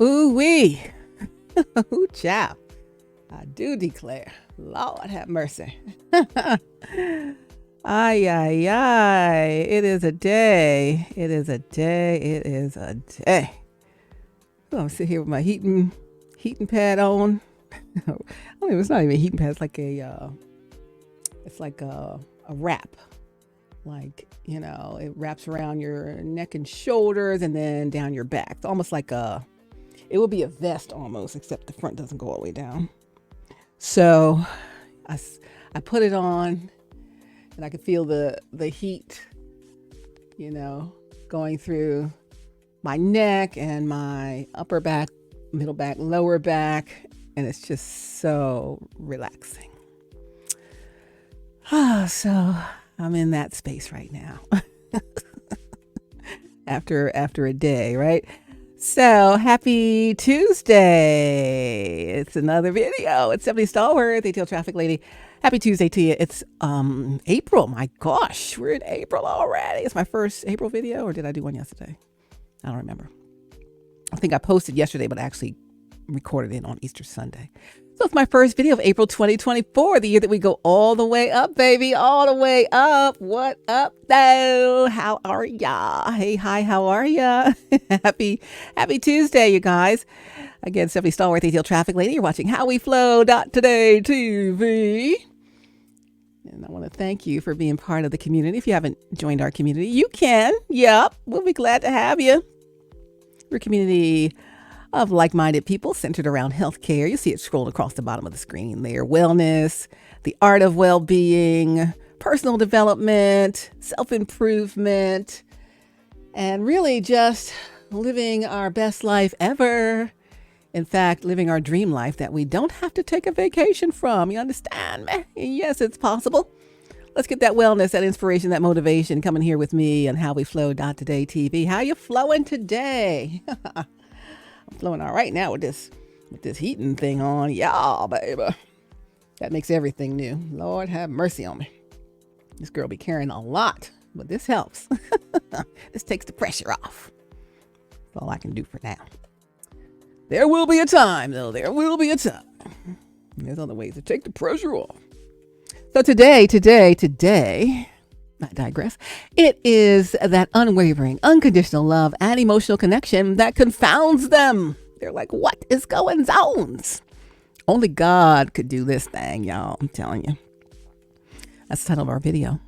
Ooh-wee. Ooh, child. I do declare. Lord have mercy. Ay, ay, ay. It is a day. It is a day. It is a day. Oh, I'm sitting here with my heating pad on. I mean, it's not even a heating pad. It's like a wrap. Like, it wraps around your neck and shoulders and then down your back. It's almost like it would be a vest almost, except the front doesn't go all the way down. So I, I put it on and I could feel the heat, going through my neck and my upper back, middle back, lower back. And it's just so relaxing. So I'm in that space right now after a day, right? So happy Tuesday. It's another video. It's Stephanie Stallworth, AtlTrafficLady. Happy Tuesday to you. It's April. My gosh, we're in April already. It's my first April video, or did I do one yesterday? I don't remember. I think I posted yesterday, but I actually recorded it on Easter Sunday. So it's my first video of April 2024, the year that we go all the way up, baby, all the way up. What up, though? How are ya? Hey, hi, how are ya? Happy Tuesday, you guys. Again, Stephanie Stallworth, AtlTrafficLady. You're watching HowWeFlow.Today TV. And I want to thank you for being part of the community. If you haven't joined our community, you can. Yep, we'll be glad to have you. We're a community of like-minded people centered around healthcare. You see it scrolled across the bottom of the screen there. Wellness, the art of well-being, personal development, self-improvement, and really just living our best life ever. In fact, living our dream life that we don't have to take a vacation from. You understand me? Yes, it's possible. Let's get that wellness, that inspiration, that motivation coming here with me on HowWeFlow.Today TV. How you flowing today? I'm flowing all right now with this heating thing on. Yeah, baby. That makes everything new. Lord have mercy on me. This girl be carrying a lot, but this helps. This takes the pressure off. That's all I can do for now. There will be a time, though. There will be a time. There's other ways to take the pressure off. So today, I digress. It is that unwavering, unconditional love and emotional connection that confounds them. They're like, what is going on? Only God could do this thing, y'all. I'm telling you. That's the title of our video.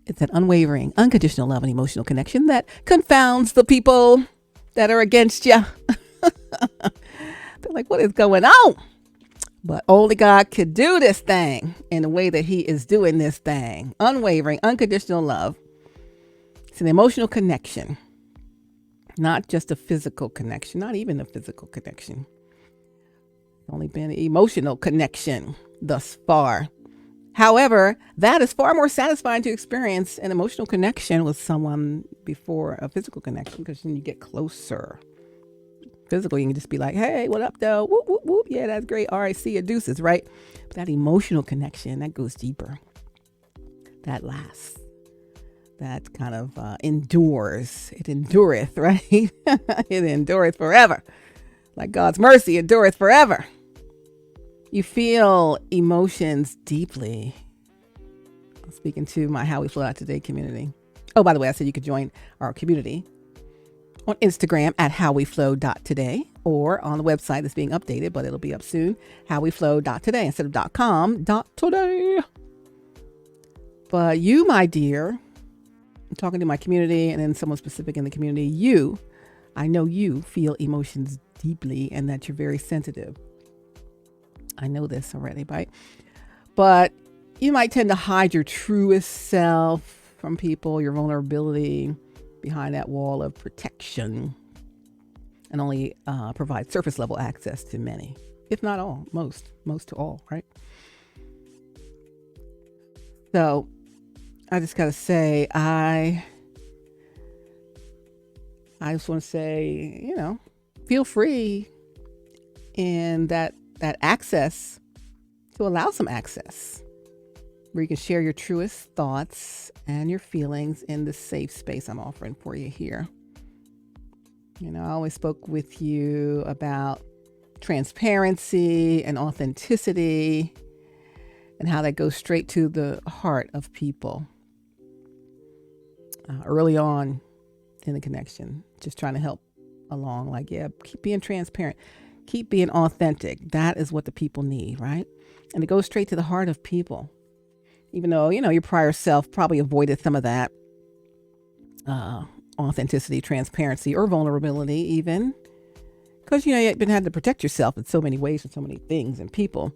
It's that unwavering, unconditional love and emotional connection that confounds the people that are against you. They're like, what is going on? But only God could do this thing in the way that he is doing this thing. Unwavering, unconditional love. It's an emotional connection, not just a physical connection, not even a physical connection. It's only been an emotional connection thus far. However, that is far more satisfying to experience an emotional connection with someone before a physical connection, because then you get closer. Physical, you can just be like, hey, what up, though? Whoop, whoop, whoop. Yeah, that's great. All right, see you, deuces, right? But that emotional connection, that goes deeper. That lasts. That kind of endures. It endureth, right? It endureth forever. Like God's mercy endureth forever. You feel emotions deeply. I'm speaking to my How We Flow Out Today community. Oh, by the way, I said you could join our community on Instagram at HowWeFlow.Today, or on the website that's being updated, but it'll be up soon, HowWeFlow.Today instead of .com.today. But you, my dear, I'm talking to my community and then someone specific in the community, I know you feel emotions deeply and that you're very sensitive. I know this already, right? But you might tend to hide your truest self from people, your vulnerability, behind that wall of protection, and only provide surface level access to many, if not all, most to all, right? So I just gotta say, I just want to say, feel free in that access to allow some access where you can share your truest thoughts and your feelings in the safe space I'm offering for you here. I always spoke with you about transparency and authenticity and how that goes straight to the heart of people early on in the connection. Just trying to help along. Like, yeah, keep being transparent. Keep being authentic. That is what the people need, right? And it goes straight to the heart of people. Even though, your prior self probably avoided some of that authenticity, transparency, or vulnerability even. Because, you've been having to protect yourself in so many ways and so many things and people.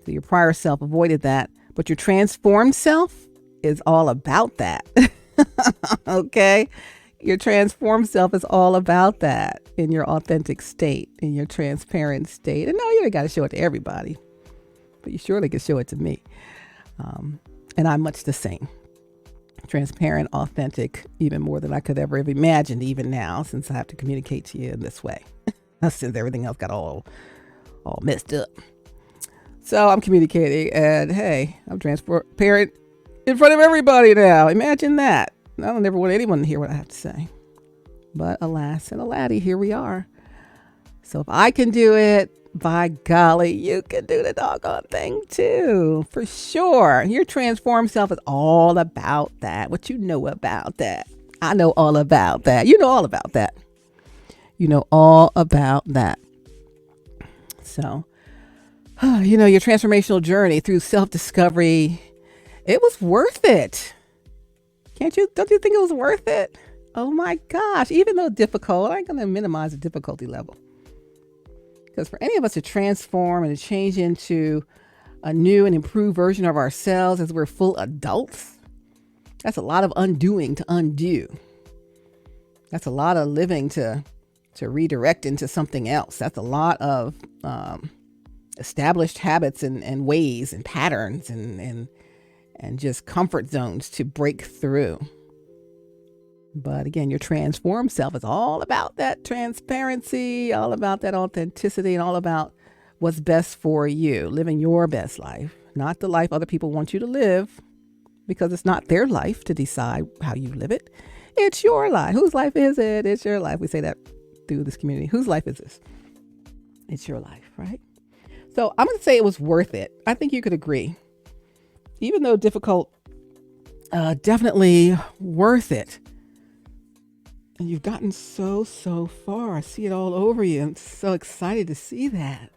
So your prior self avoided that. But your transformed self is all about that. Okay? Your transformed self is all about that in your authentic state, in your transparent state. And no, you ain't got to show it to everybody. But you surely can show it to me. And I'm much the same. Transparent, authentic, even more than I could ever have imagined even now, since I have to communicate to you in this way. Since everything else got all messed up. So I'm communicating, and hey, I'm transparent in front of everybody now. Imagine that. I don't ever want anyone to hear what I have to say. But alas and aladdie, here we are. So if I can do it, by golly, you can do the doggone thing too. For sure. Your transformed self is all about that. What you know about that. I know all about that. You know all about that. You know all about that. So, your transformational journey through self-discovery, it was worth it. Don't you think it was worth it? Oh my gosh. Even though difficult, I ain't going to minimize the difficulty level. Because for any of us to transform and to change into a new and improved version of ourselves as we're full adults, that's a lot of undoing to undo. That's a lot of living to redirect into something else. That's a lot of established habits and ways and patterns and just comfort zones to break through. But again, your transformed self is all about that transparency, all about that authenticity, and all about what's best for you, living your best life, not the life other people want you to live, because it's not their life to decide how you live it. It's your life. Whose life is it? It's your life. We say that through this community. Whose life is this? It's your life, right? So I'm going to say it was worth it. I think you could agree. Even though difficult, definitely worth it. And you've gotten so far. I see it all over you. I'm so excited to see that.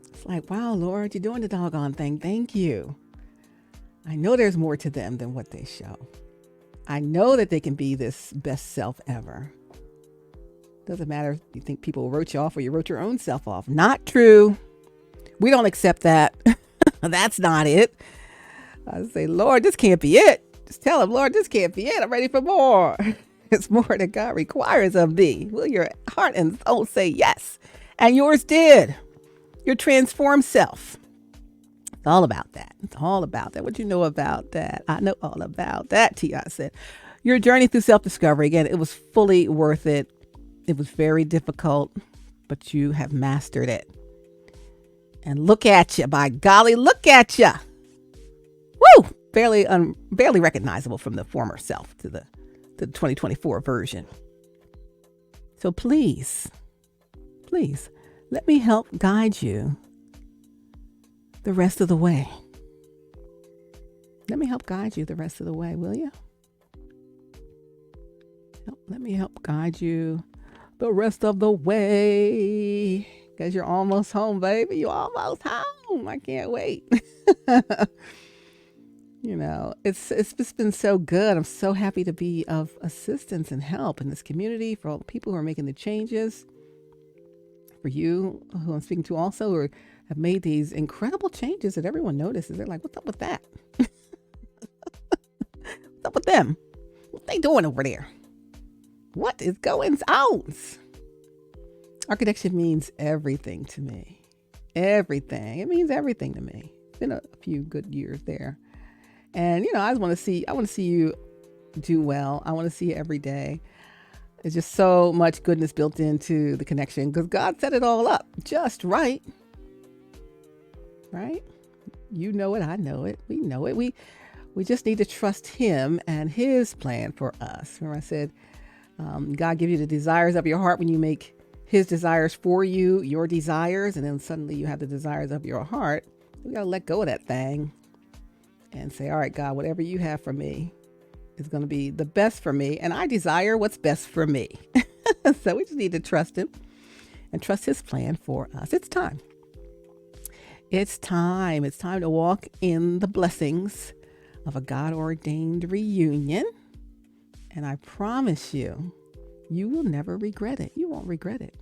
It's like, wow, Lord, you're doing the doggone thing. Thank you. I know there's more to them than what they show. I know that they can be this best self ever. Doesn't matter if you think people wrote you off or you wrote your own self off. Not true. We don't accept that. That's not it. I say, Lord, this can't be it. Just tell him, Lord, this can't be it. I'm ready for more. It's more that God requires of thee. Will your heart and soul say yes? And yours did. Your transformed self. It's all about that. It's all about that. What you know about that? I know all about that, T.I. said. Your journey through self-discovery, again, it was fully worth it. It was very difficult, but you have mastered it. And look at you, by golly, look at you. Woo! Barely recognizable from the former self to the 2024 version. So please, let me help guide you the rest of the way. Let me help guide you the rest of the way, will you? Let me help guide you the rest of the way. Because you're almost home, baby. You're almost home. I can't wait. It's just been so good. I'm so happy to be of assistance and help in this community, for all the people who are making the changes, for you who I'm speaking to also, who have made these incredible changes that everyone notices. They're like, what's up with that? What's up with them? What they doing over there? What is going on? Our connection means everything to me. Everything. It means everything to me. It's been a few good years there. And, I want to see you do well. I want to see you every day. There's just so much goodness built into the connection because God set it all up just right. Right? You know it. I know it. We know it. We just need to trust him and his plan for us. Remember I said, God gives you the desires of your heart when you make his desires for you, your desires, and then suddenly you have the desires of your heart. We got to let go of that thing and say, all right, God, whatever you have for me is going to be the best for me. And I desire what's best for me. So we just need to trust him and trust his plan for us. It's time. It's time. It's time to walk in the blessings of a God-ordained reunion. And I promise you, you will never regret it. You won't regret it.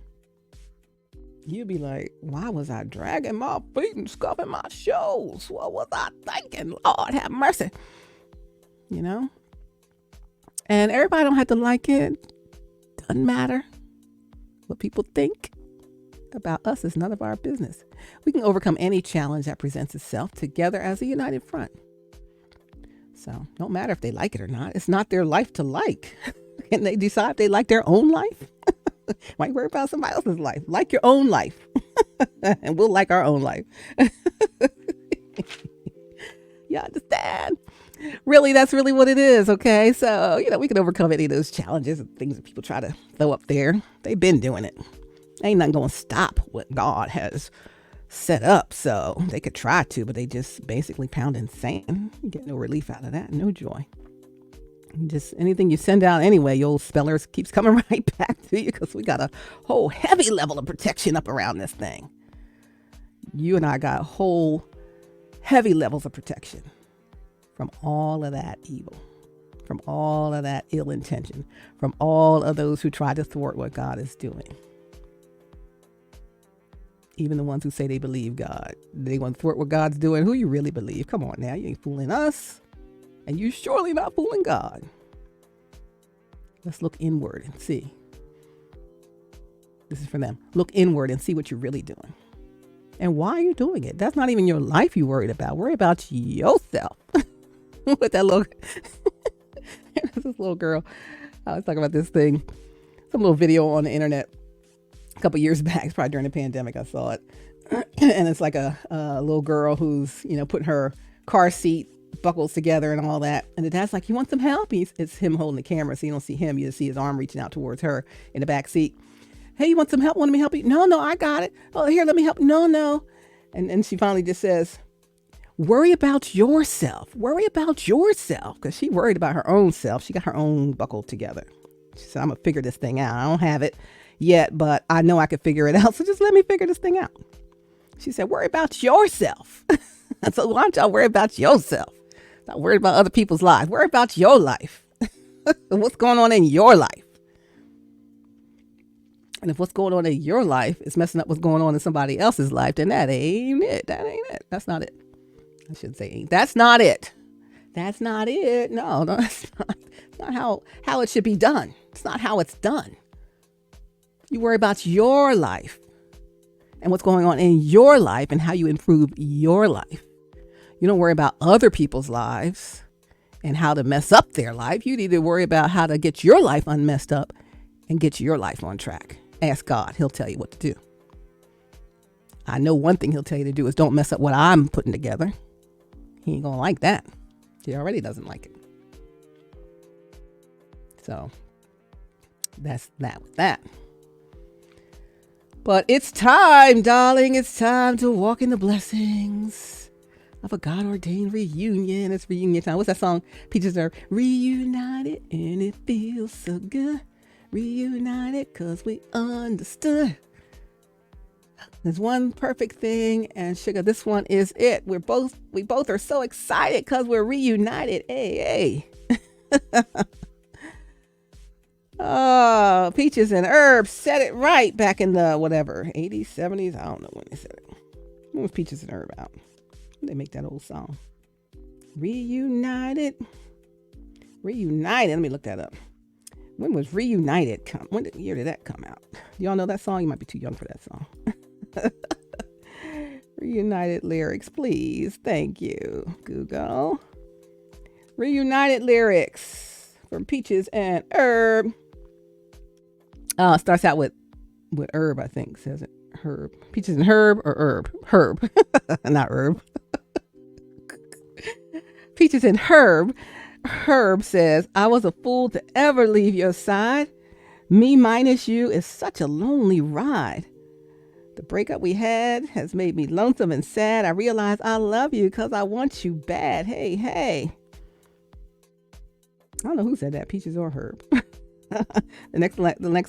You'll be like, why was I dragging my feet and scuffing my shoes? What was I thinking? Lord, have mercy. You know? And everybody don't have to like it. Doesn't matter. What people think about us is none of our business. We can overcome any challenge that presents itself together as a united front. So don't matter if they like it or not. It's not their life to like. Can they decide if they like their own life? Why worry about somebody else's life? Like your own life. And we'll like our own life. You understand? Really, that's really what it is, okay? So, we can overcome any of those challenges and things that people try to throw up there. They've been doing it. Ain't nothing going to stop what God has set up. So they could try to, but they just basically pounding sand. You get no relief out of that, no joy. Just anything you send out anyway, your spellers keeps coming right back to you because we got a whole heavy level of protection up around this thing. You and I got whole heavy levels of protection from all of that evil, from all of that ill intention, from all of those who try to thwart what God is doing. Even the ones who say they believe God, they want to thwart what God's doing. Who you really believe? Come on now, you ain't fooling us. And you surely not fooling God. Let's look inward and see. This is for them. Look inward and see what you're really doing. And why are you doing it? That's not even your life you're worried about. Worry about yourself. With that little, this little girl. I was talking about this thing. Some little video on the internet a couple years back. It's probably during the pandemic I saw it. And it's like a little girl who's, putting her car seat buckles together and all that. And the dad's like, you want some help? It's him holding the camera, so you don't see him. You just see his arm reaching out towards her in the back seat. Hey, you want some help? Want me to help you? No, I got it. Oh, here, let me help. No. And she finally just says, worry about yourself. Worry about yourself. Because she worried about her own self. She got her own buckle together. She said, I'm going to figure this thing out. I don't have it yet, but I know I can figure it out. So just let me figure this thing out. She said, worry about yourself. So why don't y'all worry about yourself? Not worried about other people's lives. Worry about your life. What's going on in your life? And if what's going on in your life is messing up what's going on in somebody else's life, then that ain't it. That ain't it. That's not it. I should say ain't. That's not it. That's not it. No, that's not how it should be done. It's not how it's done. You worry about your life and what's going on in your life and how you improve your life. You don't worry about other people's lives and how to mess up their life. You need to worry about how to get your life unmessed up and get your life on track. Ask God. He'll tell you what to do. I know one thing he'll tell you to do is don't mess up what I'm putting together. He ain't going to like that. He already doesn't like it. So that's that with that. But it's time, darling. It's time to walk in the blessings of a God-ordained reunion. It's reunion time. What's that song? Peaches are reunited and it feels so good. Reunited because we understood. There's one perfect thing, and sugar, this one is it. We both are so excited because we're reunited. Hey. Oh, Peaches and Herb said it right back in the 80s, 70s. I don't know when they said it. When was Peaches and Herb out? When they make that old song? Reunited. Let me look that up. When was Reunited? When year did that come out? Y'all know that song? You might be too young for that song. Reunited lyrics, please. Thank you, Google. Reunited lyrics from Peaches and Herb. It starts out with Herb, I think. Says it. Herb. Peaches and Herb or Herb? Herb. Not Herb. Peaches and Herb. Herb says, I was a fool to ever leave your side. Me minus you is such a lonely ride. The breakup we had has made me lonesome and sad. I realize I love you because I want you bad. Hey, hey. I don't know who said that, Peaches or Herb. The next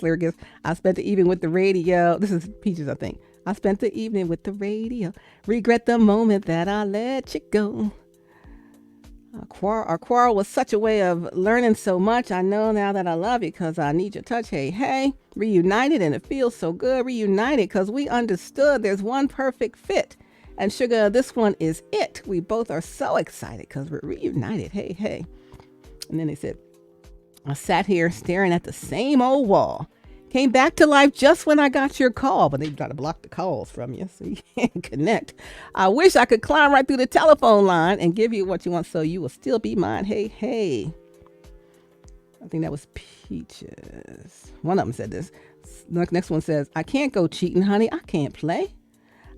lyric is, I spent the evening with the radio. This is Peaches, I think. I spent the evening with the radio. Regret the moment that I let you go. Our quarrel was such a way of learning so much. I know now that I love you because I need your touch. Hey, hey. Reunited and it feels so good. Reunited because we understood there's one perfect fit. And sugar, this one is it. We both are so excited because we're reunited. Hey, hey. And then they said, I sat here staring at the same old wall. Came back to life just when I got your call, but they've got to block the calls from you so you can't connect. I wish I could climb right through the telephone line and give you what you want so you will still be mine. Hey, hey. I think that was Peaches. One of them said this. The next one says, I can't go cheating, honey. I can't play.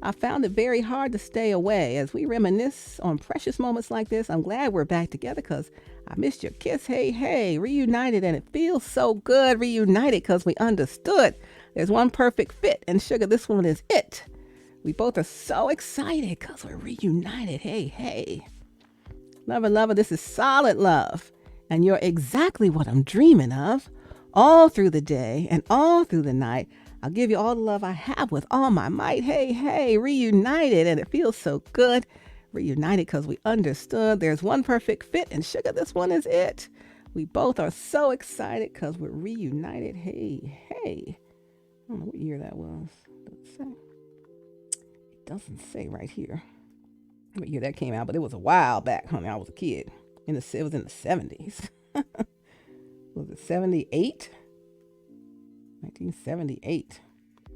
I found it very hard to stay away. As we reminisce on precious moments like this, I'm glad we're back together because I missed your kiss. Hey, hey, reunited and it feels so good. Reunited because we understood there's one perfect fit. And sugar, this one is it. We both are so excited because we're reunited. Hey, hey. Lover, lover, this is solid love. And you're exactly what I'm dreaming of. All through the day and all through the night. I'll give you all the love I have with all my might. Hey, hey, reunited and it feels so good. Reunited because we understood there's one perfect fit. And sugar, this one is it. We both are so excited because we're reunited. Hey, hey. I don't know what year that was. It doesn't say right here what year that came out, but it was a while back, honey. I was a kid. It was in the 70s. Was it 78? 1978.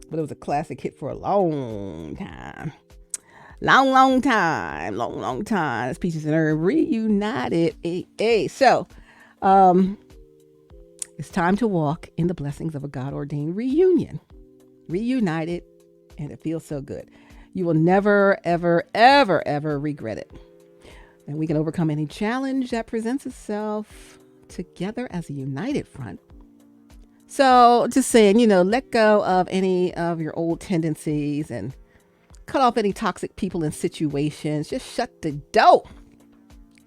But it was a classic hit for a long time. Long time. It's Peaches and Herb reunited. So, it's time to walk in the blessings of a God-ordained reunion. Reunited, and it feels so good. You will never, ever, ever, ever regret it. And we can overcome any challenge that presents itself together as a united front. So just saying, let go of any of your old tendencies and cut off any toxic people and situations. Just shut the door.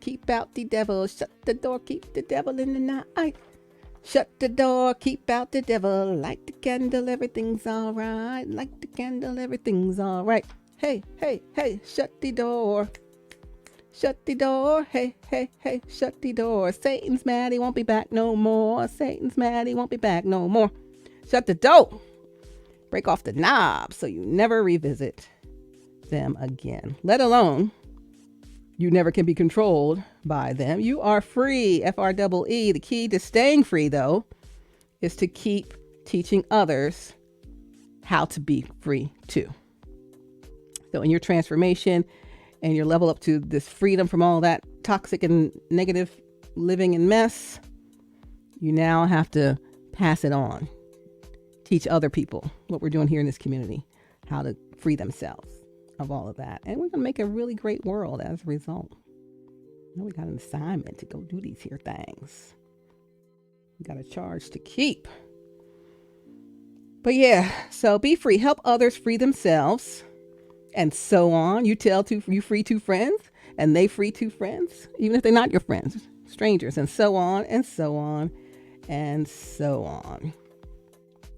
Keep out the devil. Shut the door. Keep the devil in the night. Shut the door. Keep out the devil. Light the candle. Everything's all right. Light the candle. Everything's all right. Hey, hey, hey. Shut the door. Shut the door, hey, hey, hey, shut the door. Satan's mad, he won't be back no more. Satan's mad, he won't be back no more. Shut the door. Break off the knob so you never revisit them again. Let alone, you never can be controlled by them. You are free, FREE. The key to staying free, though, is to keep teaching others how to be free, too. So in your transformation, and your level up to this freedom from all that toxic and negative living and mess, you now have to pass it on. Teach other people what we're doing here in this community, how to free themselves of all of that. And we're going to make a really great world as a result. We got an assignment to go do these here things. We got a charge to keep. But yeah, so be free. Help others free themselves. And so on. You free two friends and they free two friends, even if they're not your friends, strangers, and so on and so on and so on.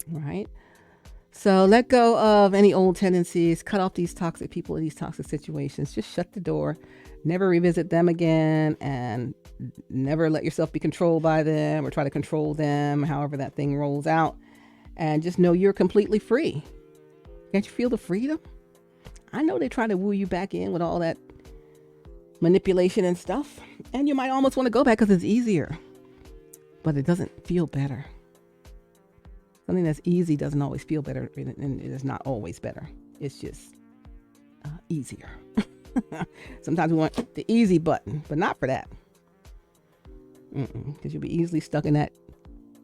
Right? So let go of any old tendencies, cut off these toxic people in these toxic situations. Just shut the door, never revisit them again, and never let yourself be controlled by them or try to control them, however that thing rolls out. And just know you're completely free. Can't you feel the freedom? I know they try to woo you back in with all that manipulation and stuff. And you might almost want to go back because it's easier. But it doesn't feel better. Something that's easy doesn't always feel better. And it is not always better. It's just easier. Sometimes we want the easy button, but not for that. Because you'll be easily stuck in that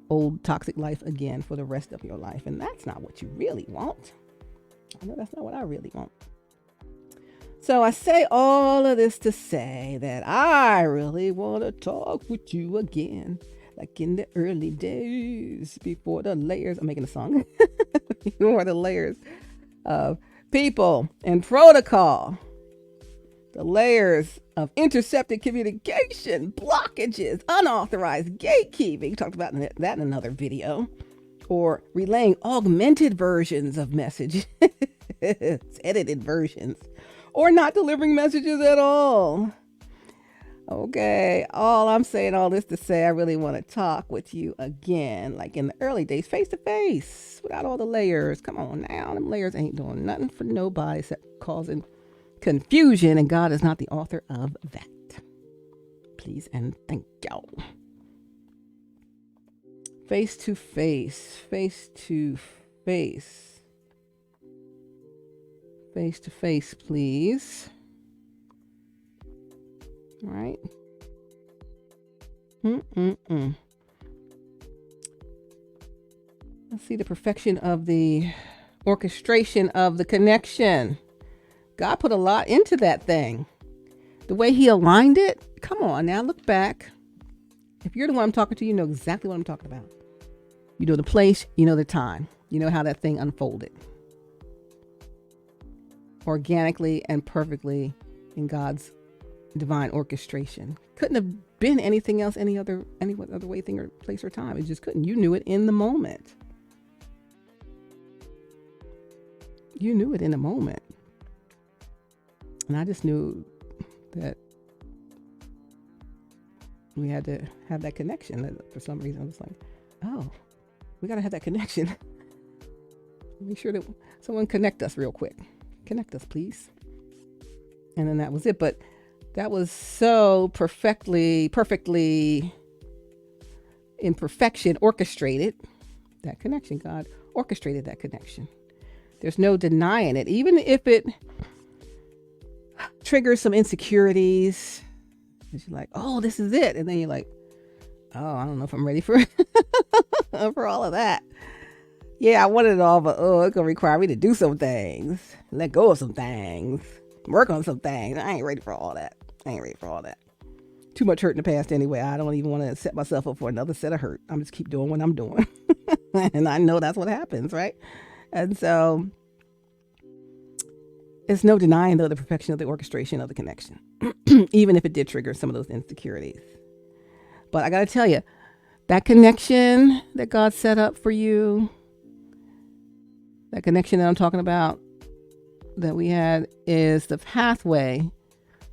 old toxic life again for the rest of your life. And that's not what you really want. I know that's not what I really want. So I say all of this to say that I really want to talk with you again. like in the early days before the layers. I'm making a song. Before the layers of people and protocol. The layers of intercepted communication, blockages, unauthorized gatekeeping. Talked about that in another video. Or relaying augmented versions of messages, edited versions, or not delivering messages at all. Okay, all I'm saying, all this to say, I really want to talk with you again, like in the early days, face to face, without all the layers. Come on now, them layers ain't doing nothing for nobody except causing confusion, and God is not the author of that. Please and thank y'all. Face to face, face to face, face to face, please. All right. Let's see the perfection of the orchestration of the connection. God put a lot into that thing. The way he aligned it. Come on now, look back. If you're the one I'm talking to, you know exactly what I'm talking about. You know the place, you know the time. You know how that thing unfolded. Organically and perfectly in God's divine orchestration. Couldn't have been anything else, any other way, thing, or place or time. It just couldn't. You knew it in the moment. You knew it in the moment. And I just knew that we had to have that connection. For some reason, I was like, oh, we got to have that connection. Make sure that someone connect us real quick. Connect us, please. And then that was it. But that was so perfectly in perfection orchestrated. That connection, God orchestrated that connection. There's no denying it. Even if it triggers some insecurities, you're like, oh, this is it. And then you're like, oh, I don't know if I'm ready for for all of that. Yeah, I want it all, but it's going to require me to do some things, let go of some things, work on some things. I ain't ready for all that. Too much hurt in the past anyway. I don't even want to set myself up for another set of hurt. I'm just keep doing what I'm doing. And I know that's what happens, right? And so it's no denying, though, the perfection of the orchestration of the connection, even if it did trigger some of those insecurities. But I got to tell you, that connection that God set up for you, that connection that I'm talking about that we had, is the pathway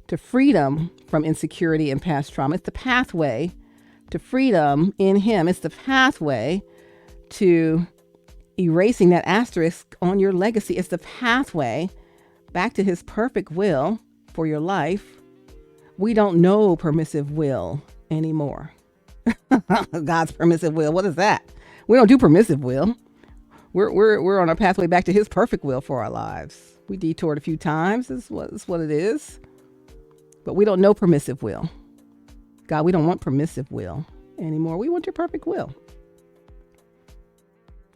to freedom from insecurity and past trauma. It's the pathway to freedom in him. It's the pathway to erasing that asterisk on your legacy. It's the pathway back to his perfect will for your life. We don't know permissive will anymore. God's permissive will. What is that? We don't do permissive will. We're on our pathway back to his perfect will for our lives. We detoured a few times. This is what it is. But we don't know permissive will. God, we don't want permissive will anymore. We want your perfect will.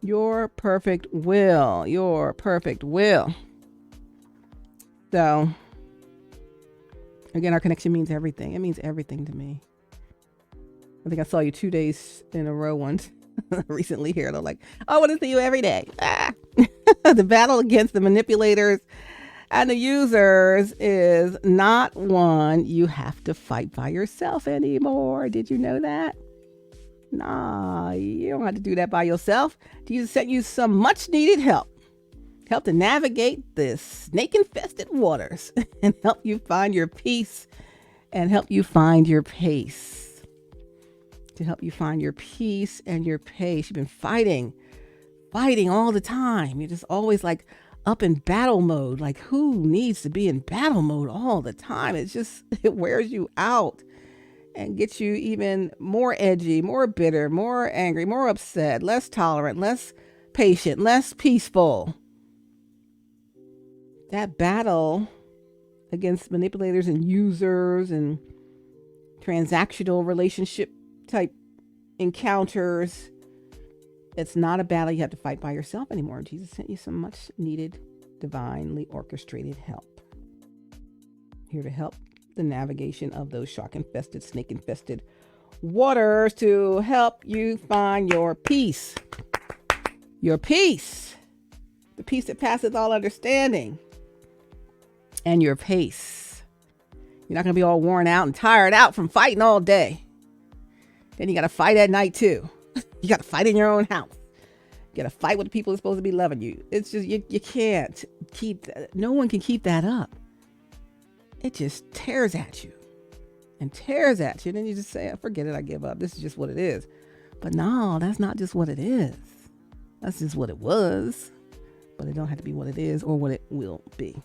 Your perfect will. Your perfect will. So, again, our connection means everything. It means everything to me. I think I saw you 2 days in a row once recently here. They're like, I want to see you every day. The battle against the manipulators and the users is not one you have to fight by yourself anymore. Did you know that? Nah, you don't have to do that by yourself. Jesus sent you some much needed help. Help to navigate the snake-infested waters and help you find your peace and help you find your pace. To help you find your peace and your pace. You've been fighting all the time. You're just always like up in battle mode. Like, who needs to be in battle mode all the time? It wears you out and gets you even more edgy, more bitter, more angry, more upset, less tolerant, less patient, less peaceful. That battle against manipulators and users and transactional relationship type encounters, it's not a battle you have to fight by yourself anymore. Jesus sent you some much needed, divinely orchestrated help. Here to help the navigation of those shark-infested, snake-infested waters to help you find your peace. Your peace. The peace that passeth all understanding. And your pace. You're not going to be all worn out and tired out from fighting all day. Then you got to fight at night too. You got to fight in your own house. You got to fight with the people who are supposed to be loving you. It's just, you can't keep that. No one can keep that up. It just tears at you and tears at you. And then you just say, forget it, I give up. This is just what it is. But no, that's not just what it is. That's just what it was. But it don't have to be what it is or what it will be.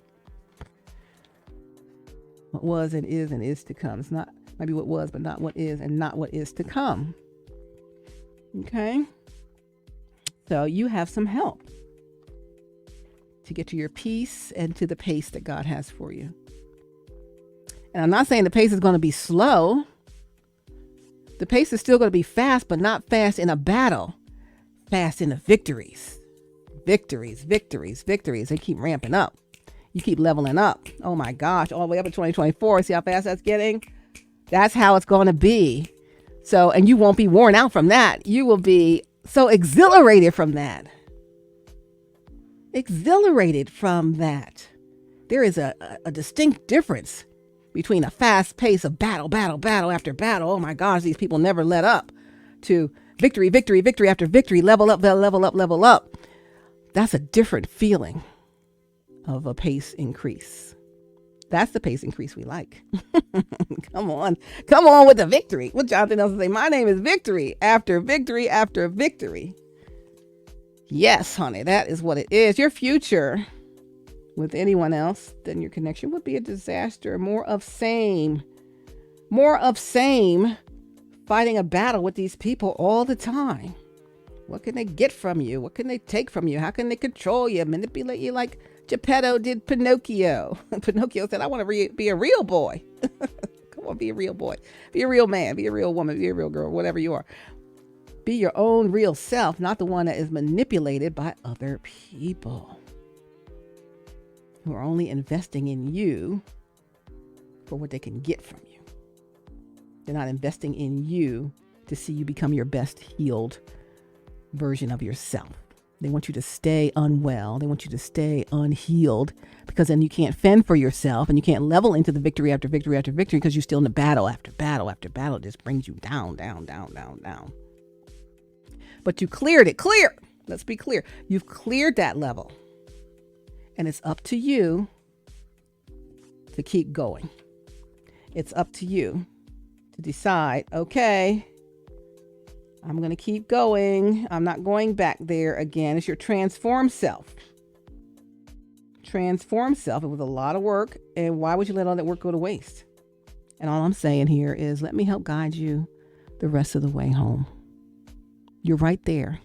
What was and is to come. It's not maybe what was, but not what is, and not what is to come. Okay? So you have some help to get to your peace and to the pace that God has for you. And I'm not saying the pace is going to be slow. The pace is still going to be fast, but not fast in a battle. Fast in the victories. Victories. They keep ramping up. You keep leveling up. Oh my gosh, all the way up to 2024. See how fast that's getting? That's how it's going to be. So, and you won't be worn out from that. You will be so exhilarated from that. Exhilarated from that. There is a distinct difference between a fast pace of battle after battle. Oh my gosh, these people never let up, to victory after victory, level up. That's a different feeling of a pace increase. That's the pace increase we like. Come on with the victory. What Jonathan Nelson say? My name is victory after victory after victory. Yes, honey, that is what it is. Your future with anyone else than your connection would be a disaster. More of same, fighting a battle with these people all the time. What can they get from you? What can they take from you? How can they control you, manipulate you like Geppetto did Pinocchio? Pinocchio said, I want to be a real boy. Come on, be a real boy. Be a real man. Be a real woman. Be a real girl. Whatever you are. Be your own real self, not the one that is manipulated by other people who are only investing in you for what they can get from you. They're not investing in you to see you become your best healed version of yourself. They want you to stay unwell. They want you to stay unhealed, because then you can't fend for yourself and you can't level into the victory after victory after victory, because you're still in the battle after battle after battle. It just brings you down. But you cleared it. Let's be clear. You've cleared that level. And it's up to you to keep going. It's up to you to decide, okay, I'm going to keep going. I'm not going back there again. It's your transformed self. Transformed self. It was a lot of work. And why would you let all that work go to waste? And all I'm saying here is, let me help guide you the rest of the way home. You're right there.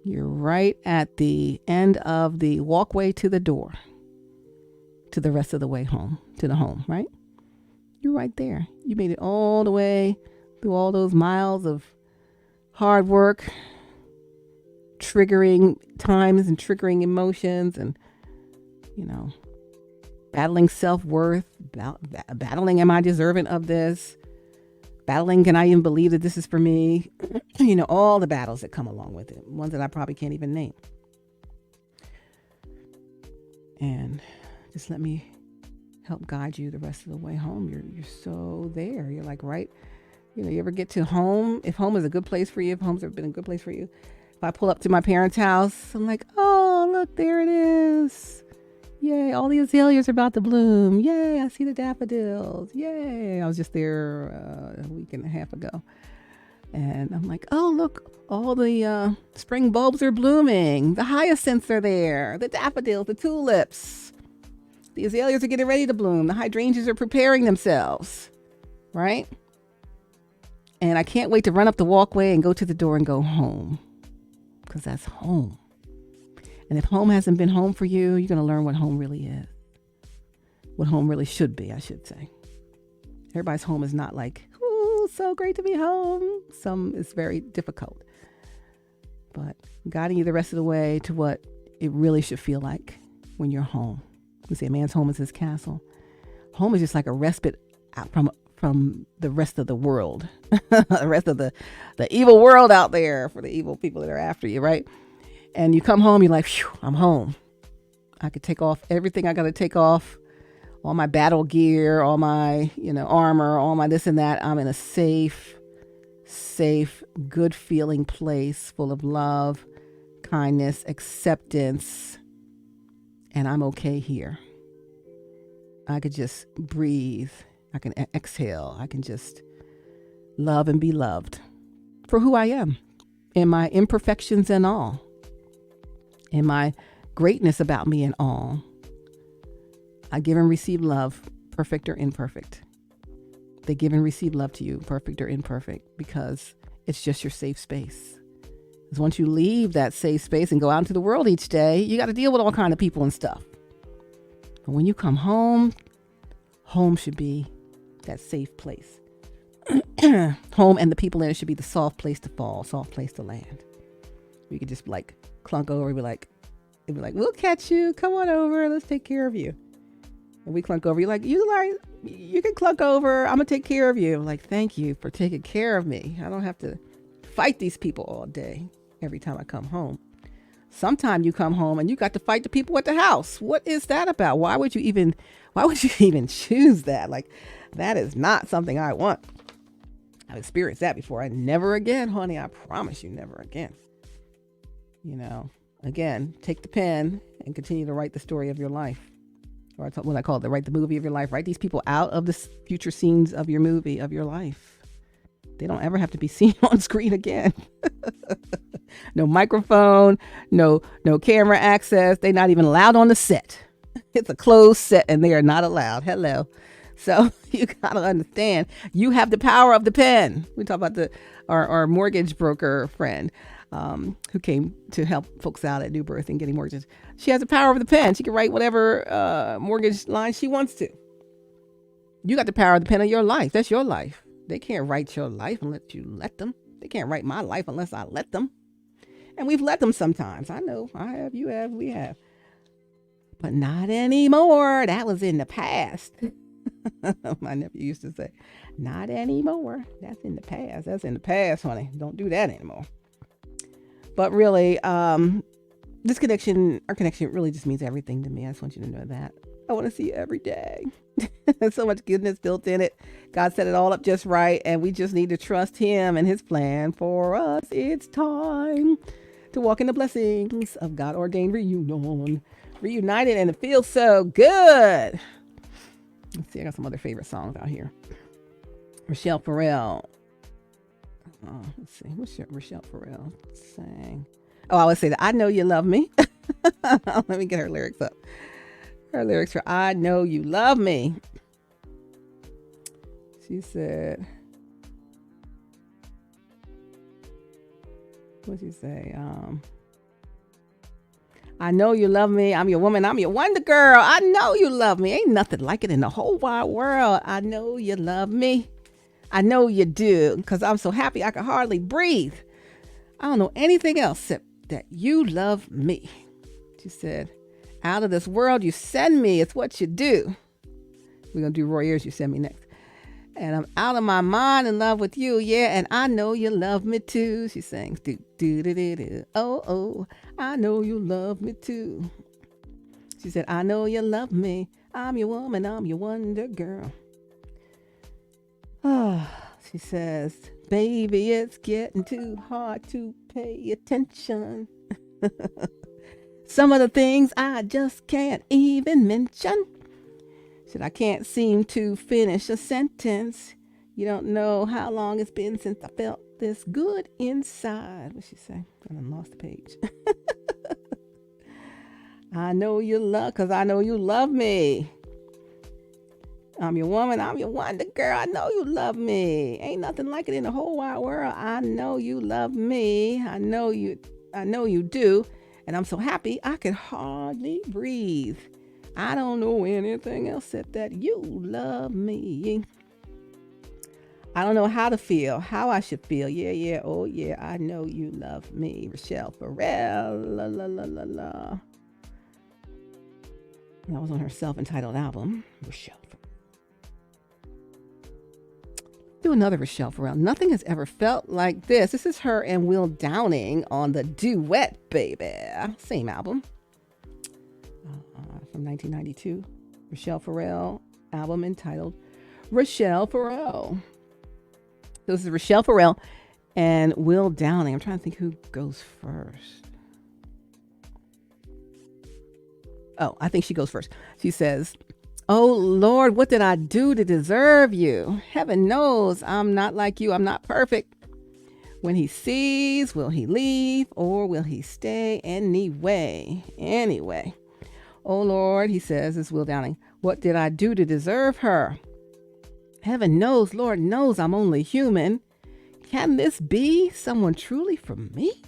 You're right at the end of the walkway to the door, to the rest of the way home, to the home, right? You're right there. You made it all the way through all those miles of hard work, triggering times and triggering emotions, and, battling self-worth, battling, am I deserving of this? Battling, can I even believe that this is for me? All the battles that come along with it. Ones that I probably can't even name. And just let me help guide you the rest of the way home. You're so there. You're like, right. You ever get to home? If home is a good place for you, if home's ever been a good place for you. If I pull up to my parents' house, I'm like, oh, look, there it is. Yay, all the azaleas are about to bloom. Yay, I see the daffodils. Yay. I was just there a week and a half ago. And I'm like, oh, look, all the spring bulbs are blooming. The hyacinths are there. The daffodils, the tulips. The azaleas are getting ready to bloom. The hydrangeas are preparing themselves. Right? And I can't wait to run up the walkway and go to the door and go home. Because that's home. And if home hasn't been home for you, you're going to learn what home really is. What home really should be, I should say. Everybody's home is not like, ooh, so great to be home. Some is very difficult. But guiding you the rest of the way to what it really should feel like when you're home. We say a man's home is his castle. Home is just like a respite from the rest of the world, the rest of the evil world out there, for the evil people that are after you, right? And you come home, you're like, phew, I'm home. I could take off everything I got to take off, all my battle gear, all my, armor, all my this and that. I'm in a safe, good feeling place full of love, kindness, acceptance, and I'm okay here. I could just breathe. I can exhale. I can just love and be loved for who I am, in my imperfections and all, in my greatness about me and all. I give and receive love, perfect or imperfect. They give and receive love to you, perfect or imperfect, because it's just your safe space. Because once you leave that safe space and go out into the world each day, you got to deal with all kinds of people and stuff. But when you come home, home should be that safe place. Home and the people in it should be the soft place to fall, soft place to land. You could just like clunk over and be like, we'll catch you. Come on over. Let's take care of you. And we clunk over. You're like, you can clunk over. I'm going to take care of you. I'm like, thank you for taking care of me. I don't have to fight these people all day every time I come home. Sometime you come home and you got to fight the people at the house. What is that about? Why would you even choose that? Like, that is not something I want. I've experienced that before. I never again, honey. I promise you, never again. Again, take the pen and continue to write the story of your life. Or what I call it, write the movie of your life. Write these people out of the future scenes of your movie, of your life. They don't ever have to be seen on screen again. No microphone, no camera access. They're not even allowed on the set. It's a closed set and they are not allowed. Hello. So you got to understand, you have the power of the pen. We talk about our mortgage broker friend who came to help folks out at New Birth and getting mortgages. She has the power of the pen. She can write whatever mortgage line she wants to. You got the power of the pen of your life. That's your life. They can't write your life unless you let them. They can't write my life unless I let them. And we've let them sometimes. I know. I have. You have. We have. But not anymore. That was in the past. My nephew used to say, not anymore. That's in the past. That's in the past, honey. Don't do that anymore. But really, this connection, our connection really just means everything to me. I just want you to know that. I want to see you every day. There's so much goodness built in it. God set it all up just right. And we just need to trust him and his plan for us. It's time to walk in the blessings of God-ordained reunion. Reunited, and it feels so good. Let's see, I got some other favorite songs out here. Rochelle Farrell. Oh, let's see. What's Rochelle Farrell sang? Oh, I would say that I Know You Love Me. Let me get her lyrics up. Her lyrics for I Know You Love Me. She said, what'd she say? I know you love me. I'm your woman. I'm your wonder girl. I know you love me. Ain't nothing like it in the whole wide world. I know you love me. I know you do, because I'm so happy I can hardly breathe. I don't know anything else except that you love me. She said, out of this world you send me. It's what you do. We're going to do Roy Ayers, You Send Me next. And I'm out of my mind in love with you. Yeah, and I know you love me too. She sings, do, do, do, do, do. Oh, I know you love me too. She said, I know you love me. I'm your woman. I'm your wonder girl. Oh, she says, baby, it's getting too hard to pay attention. Some of the things I just can't even mention. Said, I can't seem to finish a sentence. You don't know how long it's been since I felt this good inside. What'd she say? I done lost the page. I know you love, because I know you love me. I'm your woman. I'm your wonder girl. I know you love me. Ain't nothing like it in the whole wide world. I know you love me. I know you do. And I'm so happy I can hardly breathe. I don't know anything else except that you love me. I don't know how to feel, how I should feel. Yeah, oh yeah, I know you love me. Rochelle Farrell, la la la la la. That was on her self-entitled album, Rochelle Farrell. Do another Rochelle Farrell. Nothing has ever felt like this. This is her and Will Downing on the Duet, baby. Same album. From 1992. Rochelle Farrell album entitled Rochelle Farrell. So this is Rochelle Farrell and Will Downing. I'm trying to think who goes first. Oh, I think she goes first. She says, "Oh Lord, what did I do to deserve you? Heaven knows I'm not like you. I'm not perfect. When he sees, will he leave or will he stay anyway? Anyway. Oh Lord," he says, it's Will Downing, "what did I do to deserve her? Heaven knows, Lord knows I'm only human. Can this be someone truly for me?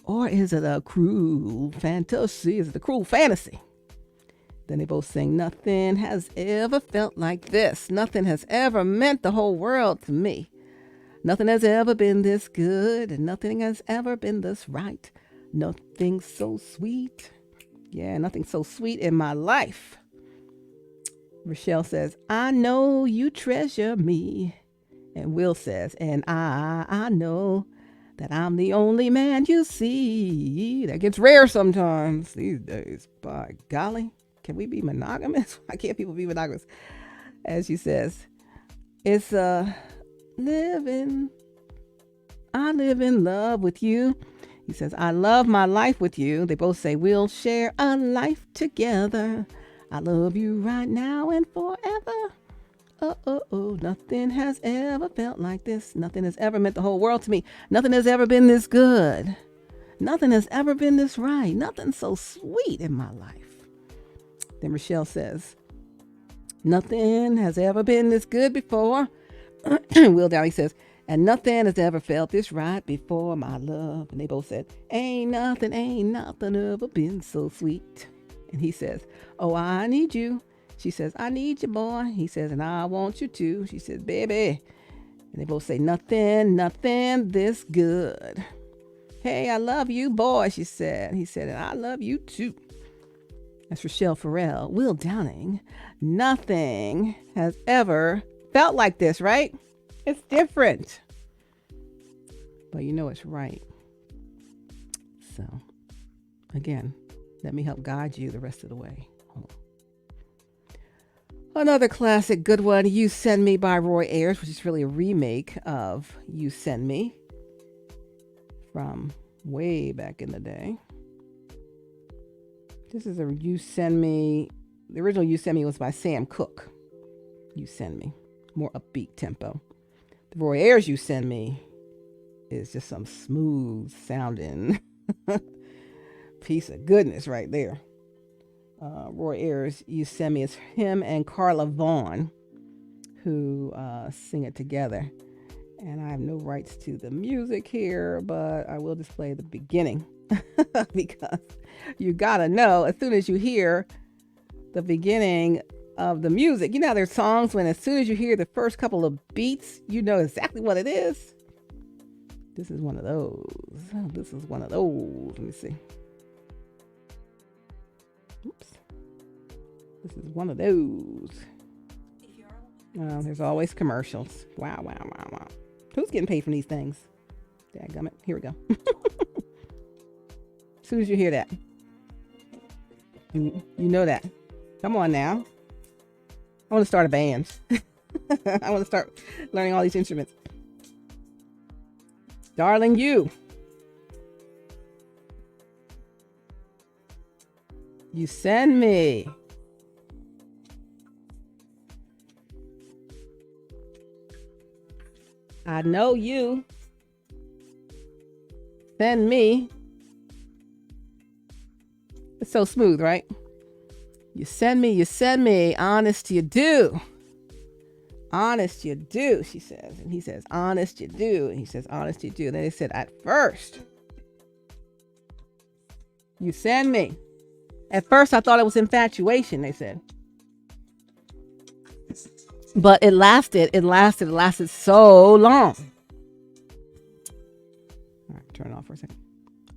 Or is it a cruel fantasy? Is it a cruel fantasy?" Then they both sing, "Nothing has ever felt like this. Nothing has ever meant the whole world to me. Nothing has ever been this good, and nothing has ever been this right. Nothing so sweet. Yeah, nothing so sweet in my life." Rochelle says, "I know you treasure me." And Will says, "And I know that I'm the only man you see." That gets rare sometimes these days. By golly, can we be monogamous? Why can't people be monogamous? As she says, it's I live in love with you. He says, "I love my life with you." They both say, "We'll share a life together. I love you right now and forever. Oh, nothing has ever felt like this. Nothing has ever meant the whole world to me. Nothing has ever been this good. Nothing has ever been this right. Nothing so sweet in my life." Then Rochelle says, "Nothing has ever been this good before." Will Downing says, "And nothing has ever felt this right before, my love." And they both said, ain't nothing ever been so sweet." And he says, "Oh, I need you." She says, "I need you, boy." He says, "And I want you too." She says, "Baby." And they both say, nothing this good." "Hey, I love you, boy," she said. He said, "And I love you too." That's Rochelle Farrell. Will Downing. Nothing has ever felt like this, right? It's different, but you know it's right. So, again, let me help guide you the rest of the way home. Another classic good one, "You Send Me" by Roy Ayers, which is really a remake of "You Send Me" from way back in the day. This is a "You Send Me." The original "You Send Me" was by Sam Cooke. "You Send Me," more upbeat tempo. The Roy Ayers "You Send Me" is just some smooth sounding piece of goodness right there. Roy Ayers "You Send Me" is him and Carla Vaughn who sing it together. And I have no rights to the music here, but I will display the beginning because you gotta know as soon as you hear the beginning of the music. You know, there's songs when as soon as you hear the first couple of beats, you know exactly what it is. This is one of those. Let me see. Oops. This is one of those. There's always commercials. Wow. Who's getting paid from these things? Dadgummit. Here we go. As soon as you hear that, you know that. Come on now. I want to start a band. I want to start learning all these instruments. Darling, you send me. I know you send me. It's so smooth, right? You send me, honest you do. Honest you do, she says. And he says, honest you do. And he says, honest you do. And then they said, at first, you send me. At first, I thought it was infatuation, they said. But it lasted so long. All right, turn it off for a second.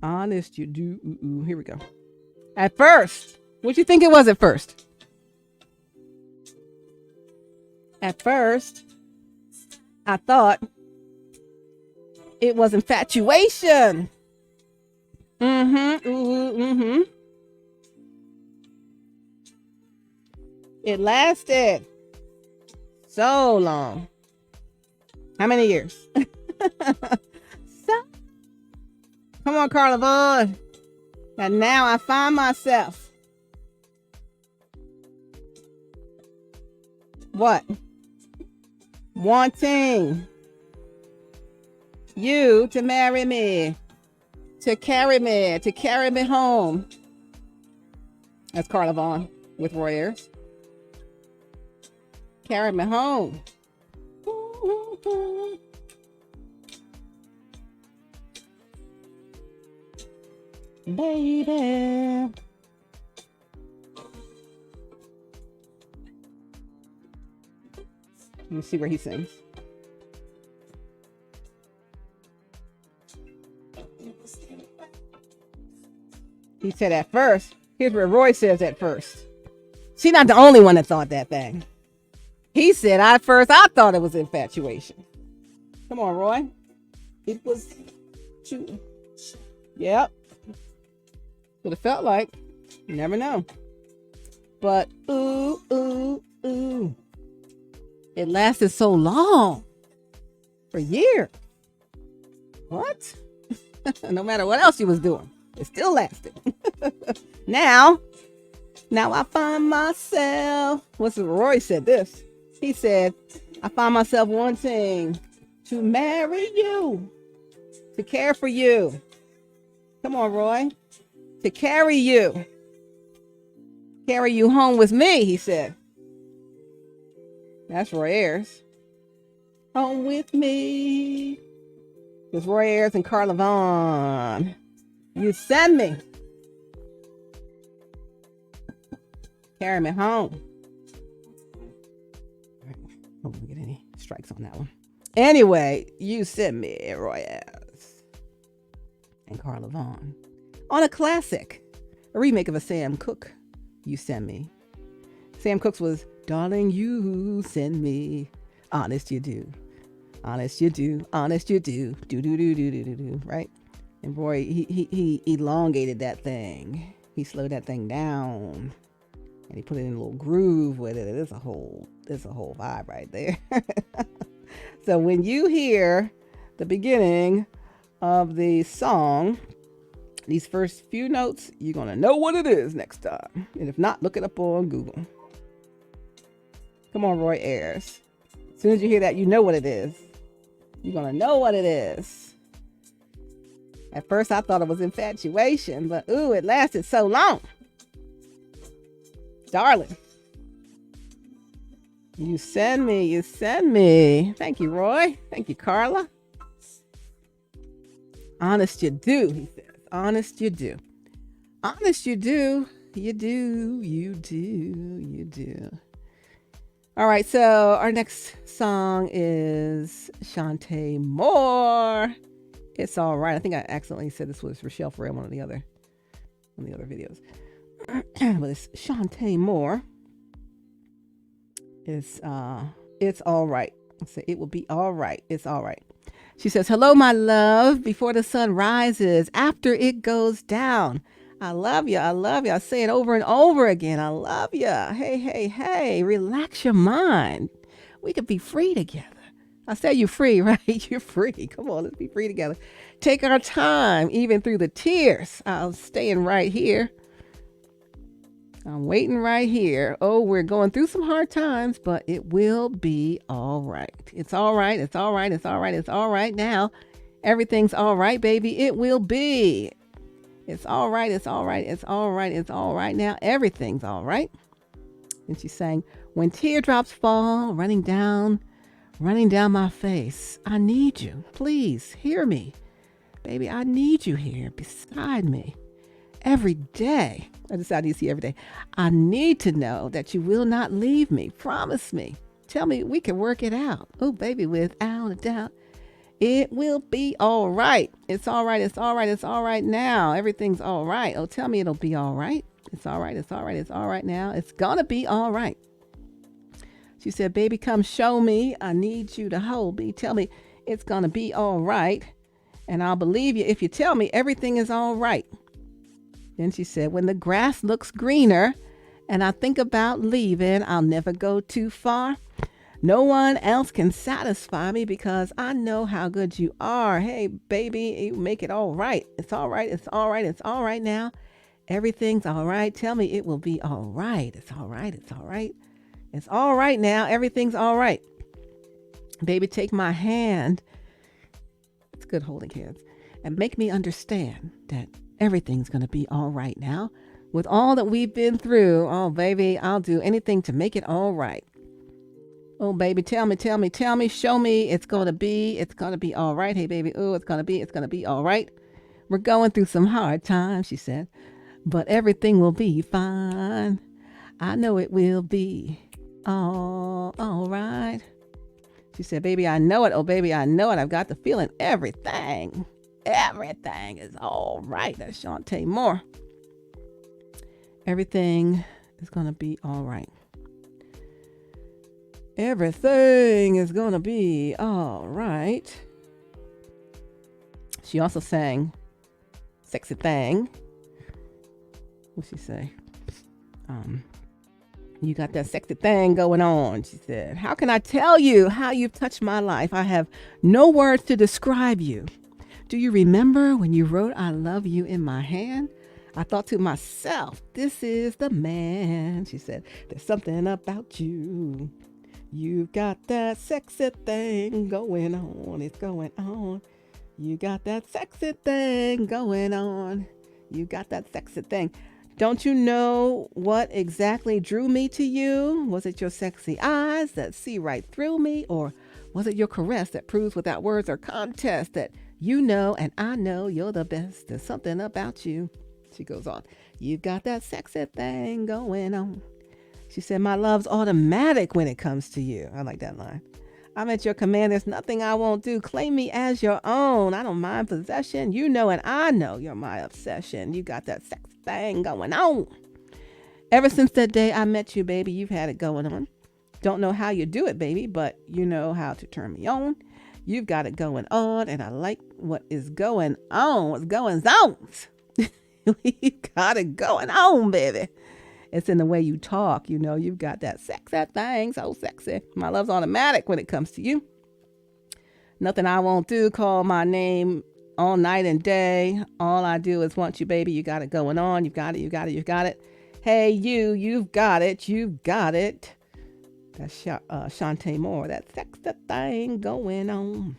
Honest you do. Ooh, here we go. At first. What you think it was at first? At first, I thought it was infatuation. It lasted so long. How many years? So, come on, Carla Vaughn. And now I find myself. What? Wanting you to marry me, to carry me home. That's Carla Vaughn with Roy Ayers. Carry me home. Baby. Let me see where he sings. He said at first. Here's where Roy says at first. She's not the only one that thought that thing. He said, at first, I thought it was infatuation. Come on, Roy. It was true. Yep. What it felt like. You never know. But, ooh, ooh, ooh. It lasted so long. For years. What? No matter what else she was doing. It still lasted. Now I find myself. What's Roy said this? He said, I find myself wanting to marry you, to care for you. Come on, Roy. To carry you home with me, he said. That's Roy Ayers. Home with me. It's Roy Ayers and Carla Vaughn. You send me. Carry me home. Hope we get any strikes on that one. Anyway, you send me, Roy Ayers and Carla Vaughn. On a classic, a remake of a Sam Cooke, You Send Me. Sam Cooke's was, darling, you send me. Honest you do. Honest you do. Honest you do. Do do do do do do do. Right? And Roy, he elongated that thing. He slowed that thing down. And he put it in a little groove with it. It's a whole vibe right there. So when you hear the beginning of the song, these first few notes, you're going to know what it is next time. And if not, look it up on Google. Come on, Roy Ayers. As soon as you hear that, you know what it is. You're going to know what it is. At first, I thought it was infatuation, but ooh, it lasted so long. Darling. You send me, you send me. Thank you, Roy. Thank you, Carla. Honest you do, he says. Honest you do. Honest you do. You do, you do, you do. All right, so our next song is Shantae Moore. It's all right. I think I accidentally said this was Rochelle Ferrell, one of the other videos. But it's Shantae Moore. It's all right. So it will be all right. It's all right. She says, hello, my love, before the sun rises, after it goes down. I love you. I love you. I say it over and over again. I love you. Hey, hey, hey, relax your mind. We could be free together. I say you're free, right? You're free. Come on, let's be free together. Take our time, even through the tears. I'm staying right here. I'm waiting right here. Oh, we're going through some hard times, but it will be all right. It's all right. It's all right. It's all right. It's all right now. Everything's all right, baby. It will be. It's all right. It's all right. It's all right. It's all right now. Everything's all right. And she sang, when teardrops fall running down my face, I need you. Please hear me. Baby, I need you here beside me every day. I decided to see every day. I need to know that you will not leave me. Promise me. Tell me we can work it out. Oh, baby, without a doubt, it will be all right. It's all right. It's all right. It's all right now. Everything's all right. Oh, tell me it'll be all right. It's all right. It's all right. It's all right now. It's going to be all right. She said, baby, come show me. I need you to hold me. Tell me it's going to be all right. And I'll believe you if you tell me everything is all right. Then she said, when the grass looks greener and I think about leaving, I'll never go too far. No one else can satisfy me because I know how good you are. Hey, baby, you make it all right. It's all right. It's all right. It's all right now. Everything's all right. Tell me it will be all right. It's all right. It's all right. It's all right now. Everything's all right. Baby, take my hand. It's good holding hands. And make me understand that everything's going to be all right now. With all that we've been through, oh, baby, I'll do anything to make it all right. Oh, baby, tell me, show me it's going to be all right. Hey, baby, oh, it's going to be all right. We're going through some hard times, she said, but everything will be fine. I know it will be all right. She said, baby, I know it. Oh, baby, I know it. I've got the feeling everything is all right. That's Shantae Moore. Everything is going to be all right. Everything is going to be all right. She also sang Sexy Thing. What'd she say? You got that sexy thing going on, she said. How can I tell you how you've touched my life? I have no words to describe you. Do you remember when you wrote I love you in my hand? I thought to myself, this is the man. She said, there's something about you. You've got that sexy thing going on. It's going on. You got that sexy thing going on. You got that sexy thing. Don't you know what exactly drew me to you? Was it your sexy eyes that see right through me? Or was it your caress that proves without words or contest that you know and I know you're the best? There's something about you. She goes on. You got that sexy thing going on. She said, my love's automatic when it comes to you. I like that line. I'm at your command. There's nothing I won't do. Claim me as your own. I don't mind possession. You know and I know you're my obsession. You got that sex thing going on. Ever since that day I met you, baby, you've had it going on. Don't know how you do it, baby, but you know how to turn me on. You've got it going on, and I like what is going on. What's going on? You got it going on, baby. It's in the way you talk. You know, you've got that sexy thing, so sexy. My love's automatic when it comes to you. Nothing I won't do. Call my name all night and day. All I do is want you, baby. You got it going on. You got it. You got it. You got it. Hey, you've got it. You've got it. That's Shantae Moore. That sexy thing going on.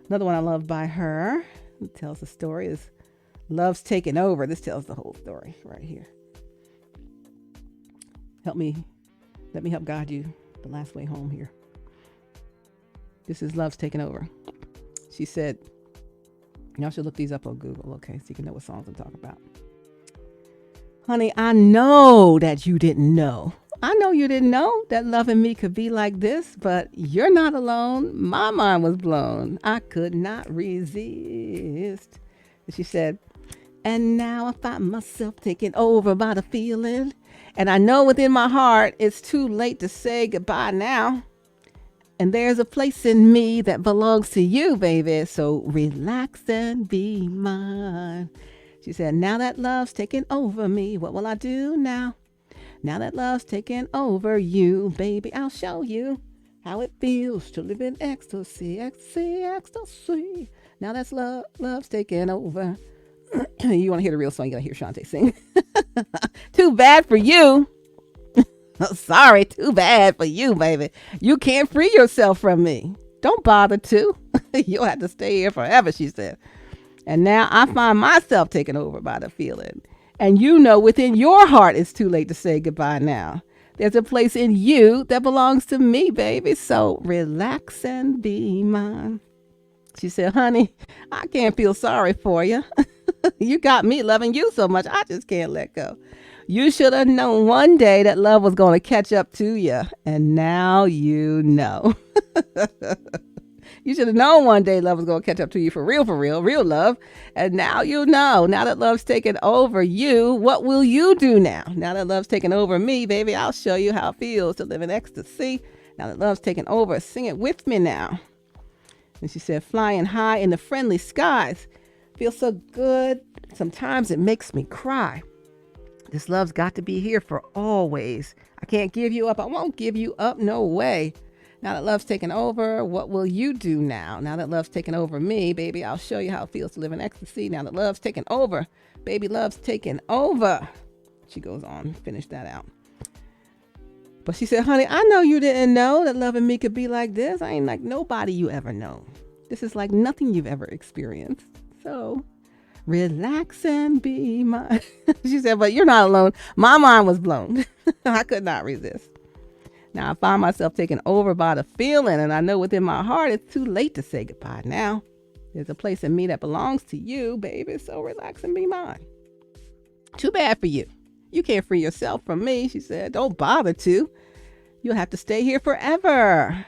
Another one I love by her. It tells the story is Love's Taking Over. This tells the whole story right here. Let me help guide you the last way home here. This is Love's Taking Over. She said, y'all should look these up on Google, okay, so you can know what songs I'm talking about. Honey, I know that you didn't know. I know you didn't know that loving me could be like this, but you're not alone. My mind was blown. I could not resist. And she said, and now I find myself taken over by the feeling. And I know within my heart it's too late to say goodbye now. And there's a place in me that belongs to you, baby. So relax and be mine. She said, now that love's taken over me, what will I do now? Now that love's taken over you, baby, I'll show you how it feels to live in ecstasy, ecstasy, ecstasy. Now that's love's taken over. You want to hear the real song, you got to hear Shantae sing. Too bad for you. Sorry, too bad for you, baby. You can't free yourself from me. Don't bother to. You'll have to stay here forever, she said. And now I find myself taken over by the feeling. And you know within your heart it's too late to say goodbye now. There's a place in you that belongs to me, baby. So relax and be mine. She said, honey, I can't feel sorry for you. You got me loving you so much, I just can't let go. You should have known one day that love was going to catch up to you. And now you know. You should have known one day love was going to catch up to you for real love. And now you know. Now that love's taken over you, what will you do now? Now that love's taken over me, baby, I'll show you how it feels to live in ecstasy. Now that love's taking over. Sing it with me now. And she said, flying high in the friendly skies. Feels so good. Sometimes it makes me cry. This love's got to be here for always. I can't give you up. I won't give you up. No way. Now that love's taken over, what will you do now? Now that love's taken over me, baby, I'll show you how it feels to live in ecstasy. Now that love's taken over, baby, love's taken over. She goes on, finish that out. But she said, honey, I know you didn't know that loving me could be like this. I ain't like nobody you ever known. This is like nothing you've ever experienced. So relax and be mine. She said, but you're not alone. My mind was blown. I could not resist. Now I find myself taken over by the feeling, and I know within my heart it's too late to say goodbye now. There's a place in me that belongs to you, baby, so relax and be mine. Too bad for you. You can't free yourself from me, she said. Don't bother to. You'll have to stay here forever.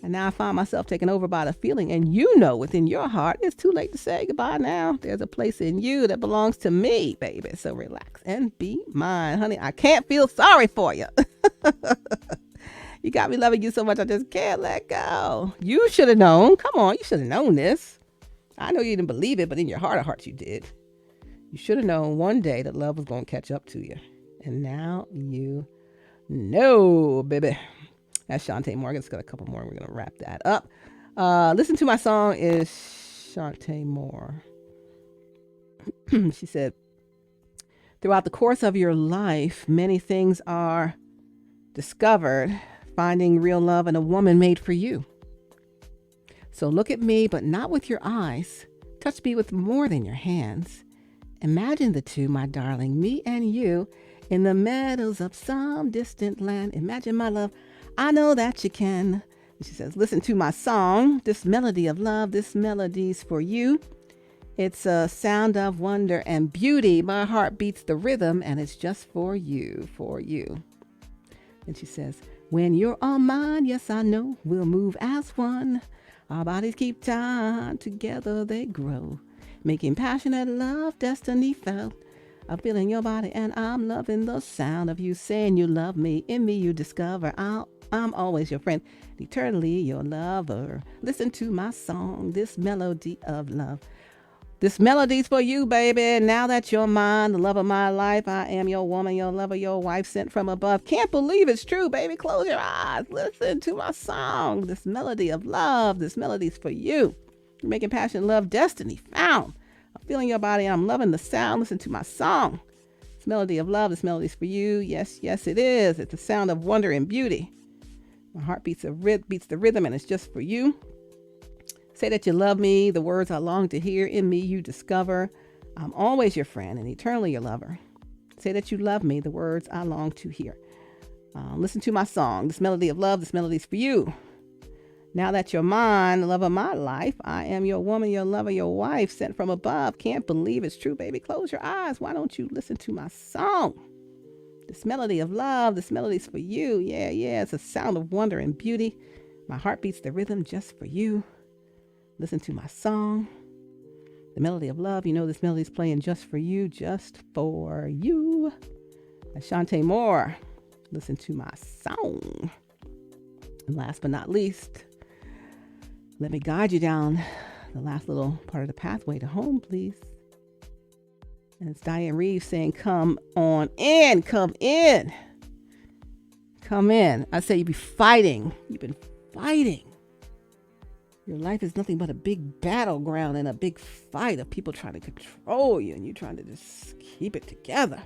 And now I find myself taken over by the feeling, and you know within your heart it's too late to say goodbye now. There's a place in you that belongs to me, baby, so relax and be mine. Honey, I can't feel sorry for you. You got me loving you so much I just can't let go. You should have known. Come on, you should have known this. I know you didn't believe it, but in your heart of hearts you did. You should have known one day that love was going to catch up to you. And now you know, baby. That's Shantae Morgan. It's got a couple more. We're going to wrap that up. Listen to My Song is Shantae Moore. She said, throughout the course of your life, many things are discovered, finding real love in a woman made for you. So look at me, but not with your eyes. Touch me with more than your hands. Imagine the two, my darling, me and you, in the meadows of some distant land. Imagine my love. I know that you can. She says, listen to my song, this melody of love, this melody's for you. It's a sound of wonder and beauty. My heart beats the rhythm, and it's just for you, for you. And she says, when you're all mine, yes, I know we'll move as one. Our bodies keep time, together they grow, making passionate love, destiny felt. I'm feeling your body, and I'm loving the sound of you saying you love me. In me you discover I'm always your friend, eternally your lover. Listen to my song, this melody of love. This melody's for you, baby. Now that you're mine, the love of my life, I am your woman, your lover, your wife sent from above. Can't believe it's true, baby. Close your eyes. Listen to my song, this melody of love. This melody's for you. You're making passion, love, destiny found. I'm feeling your body, and I'm loving the sound. Listen to my song. This melody of love, this melody's for you. Yes, yes, it is. It's a sound of wonder and beauty. My heart beats the rhythm, and it's just for you. Say that you love me, the words I long to hear. In me you discover I'm always your friend and eternally your lover. Say that you love me, the words I long to hear. Listen to my song, this melody of love, this melody's for you. Now that you're mine, the love of my life, I am your woman, your lover, your wife sent from above. Can't believe it's true, baby. Close your eyes. Why don't you listen to my song? This melody of love, this melody's for you. Yeah, yeah, it's a sound of wonder and beauty. My heart beats the rhythm just for you. Listen to my song, the melody of love. You know this melody's playing just for you, just for you. That's Shantae Moore. Listen to my song. And last but not least, let me guide you down the last little part of the pathway to home, please. And it's Diane Reeves saying, come on in, come in. Come in. I say you've been fighting. You've been fighting. Your life is nothing but a big battleground and a big fight of people trying to control you, and you trying to just keep it together.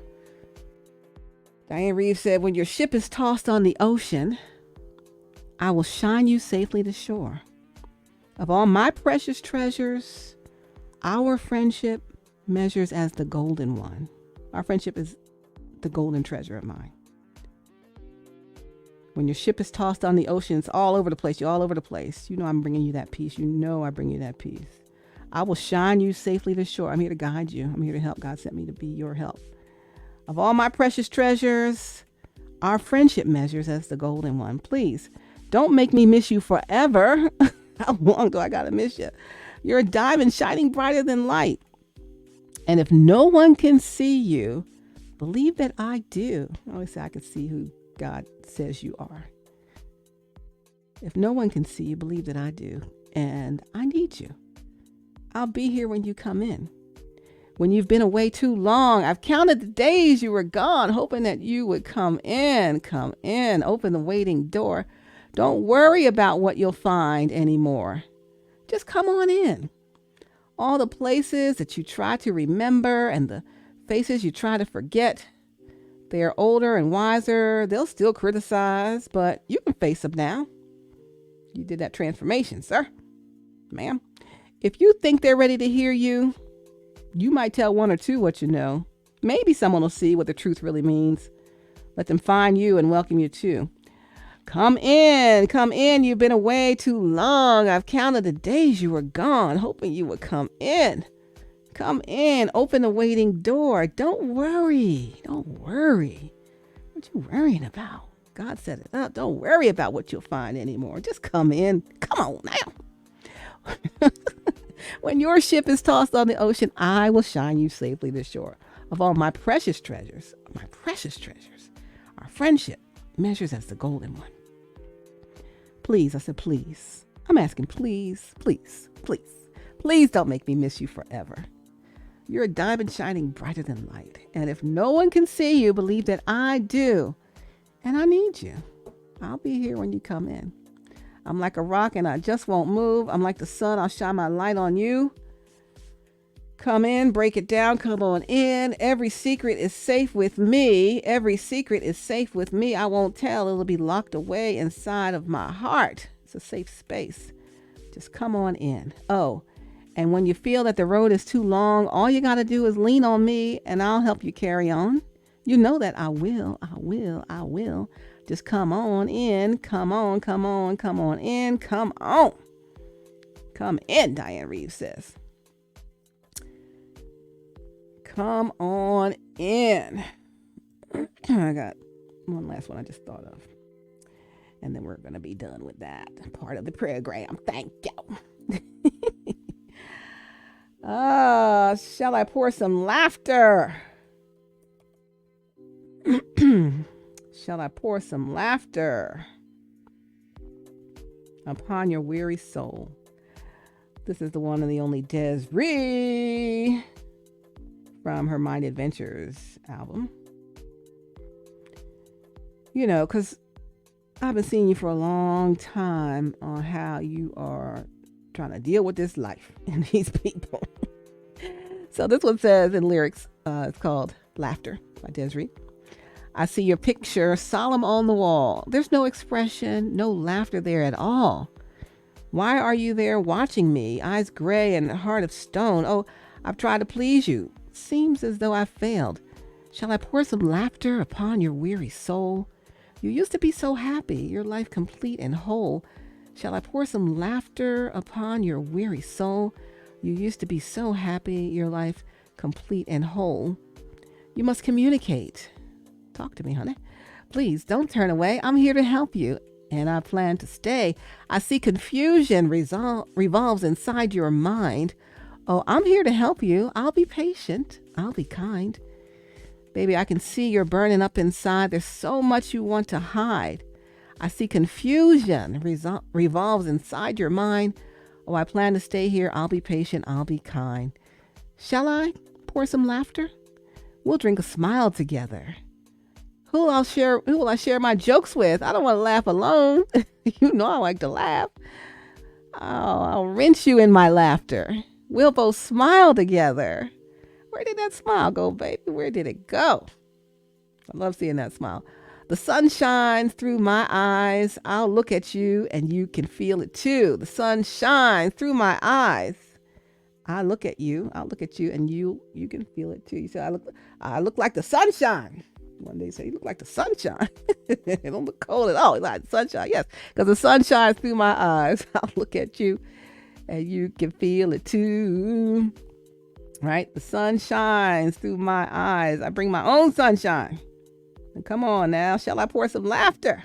Diane Reeves said, when your ship is tossed on the ocean, I will shine you safely to shore. Of all my precious treasures, our friendship measures as the golden one. Our friendship is the golden treasure of mine. When your ship is tossed on the ocean, it's all over the place. You're all over the place. You know I'm bringing you that peace. You know I bring you that peace. I will shine you safely to shore. I'm here to guide you. I'm here to help. God sent me to be your help. Of all my precious treasures, our friendship measures as the golden one. Please, don't make me miss you forever. How long do I got to miss you? You're a diamond shining brighter than light. And if no one can see you, believe that I do. I always say I can see who God says you are. If no one can see you, believe that I do. And I need you. I'll be here when you come in. When you've been away too long, I've counted the days you were gone, hoping that you would come in, open the waiting door. Don't worry about what you'll find anymore. Just come on in. All the places that you try to remember and the faces you try to forget, they are older and wiser. They'll still criticize, but you can face them now. You did that transformation, sir, ma'am. If you think they're ready to hear you, you might tell one or two what you know. Maybe someone will see what the truth really means. Let them find you and welcome you too. Come in. You've been away too long. I've counted the days you were gone, hoping you would come in. Come in, open the waiting door. Don't worry. What you worrying about? God set it up. Don't worry about what you'll find anymore. Just come in. Come on now. When your ship is tossed on the ocean, I will shine you safely to shore. Of all my precious treasures, our friendship measures as the golden one. Please, I said, please. I'm asking, please don't make me miss you forever. You're a diamond shining brighter than light. And if no one can see you, believe that I do. And I need you. I'll be here when you come in. I'm like a rock and I just won't move. I'm like the sun. I'll shine my light on you. Come in, break it down. Come on in. Every secret is safe with me. I won't tell. It'll be locked away inside of my heart. It's a safe space. Just come on in. Oh, and when you feel that the road is too long, all you got to do is lean on me and I'll help you carry on. You know that I will. Just come on in. Come on in. Come on. Come in, Diane Reeves says. Come on in. I got one last one I just thought of. And then we're going to be done with that part of the program. Thank you. Shall I pour some laughter? Shall I pour some laughter upon your weary soul? This is the one and the only Desiree from her Mind Adventures album. You know, because I've been seeing you for a long time on how you are trying to deal with this life and these people. So this one says in lyrics, it's called Laughter by Desiree. I see your picture solemn on the wall. There's no expression, no laughter there at all. Why are you there watching me? Eyes gray and heart of stone. Oh, I've tried to please you. Seems as though I've failed. Shall I pour some laughter upon your weary soul? You used to be so happy, your life complete and whole. Shall I pour some laughter upon your weary soul? You used to be so happy, your life complete and whole. You must communicate. Talk to me, honey. Please don't turn away. I'm here to help you, and I plan to stay. I see confusion revolves inside your mind. Oh, I'm here to help you. I'll be patient. I'll be kind. Baby, I can see you're burning up inside. There's so much you want to hide. I see confusion revolves inside your mind. Oh, I plan to stay here. I'll be patient. I'll be kind. Shall I pour some laughter? We'll drink a smile together. Who will I share my jokes with? I don't want to laugh alone. You know I like to laugh. Oh, I'll rinse you in my laughter. We'll both smile together. Where did that smile go, baby? Where did it go? I love seeing that smile. The sun shines through my eyes. I'll look at you and you can feel it too. The sun shines through my eyes. I look at you and you can feel it too. You say, I look like the sunshine. One day you say, you look like the sunshine. It don't look cold at all. You like the sunshine. Yes, because the sun shines through my eyes. I'll look at you and you can feel it too. Right? The sun shines through my eyes. I bring my own sunshine. And come on now. Shall I pour some laughter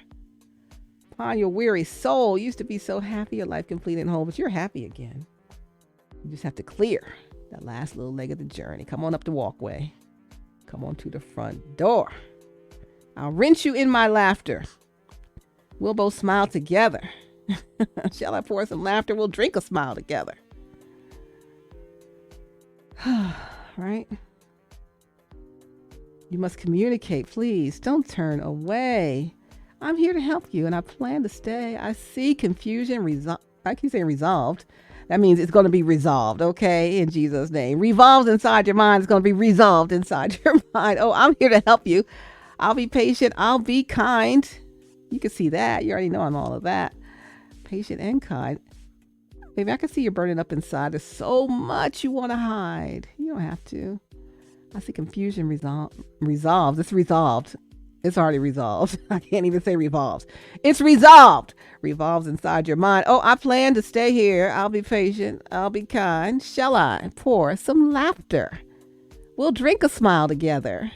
upon your weary soul? You used to be so happy, your life complete and whole, but you're happy again. You just have to clear that last little leg of the journey. Come on up the walkway. Come on to the front door. I'll rinse you in my laughter. We'll both smile together. Shall I pour some laughter? We'll drink a smile together. Right? You must communicate, please. Don't turn away. I'm here to help you, and I plan to stay. I see confusion I keep saying resolved. That means it's going to be resolved, okay? In Jesus' name. Revolves inside your mind. It's going to be resolved inside your mind. Oh, I'm here to help you. I'll be patient. I'll be kind. You can see that. You already know I'm all of that. Patient and kind. Baby, I can see you're burning up inside. There's so much you want to hide. You don't have to. I see confusion resolved. It's resolved. It's already resolved. I can't even say revolves. It's resolved. Revolves inside your mind. Oh, I plan to stay here. I'll be patient. I'll be kind. Shall I pour some laughter? We'll drink a smile together.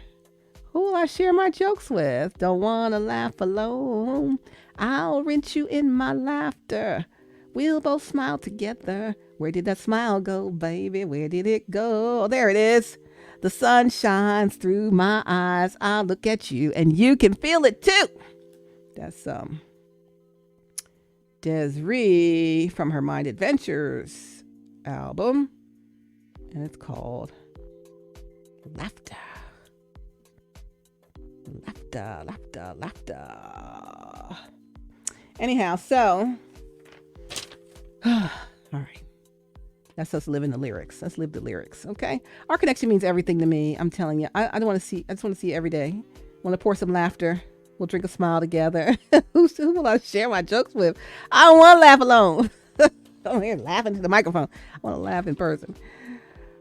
Who will I share my jokes with? Don't want to laugh alone. I'll rinse you in my laughter. We'll both smile together. Where did that smile go, baby? Where did it go? Oh, there it is. The sun shines through my eyes. I'll look at you and you can feel it too. That's Desiree from her Mind Adventures album. And it's called Laughter. Laughter, laughter, laughter. Anyhow, so all right. That's us living the lyrics. Let's live the lyrics, okay? Our connection means everything to me. I'm telling you. I don't want to see. I just want to see you every day. Want to pour some laughter. We'll drink a smile together. Who will I share my jokes with? I don't want to laugh alone. I'm here laughing to the microphone. I want to laugh in person.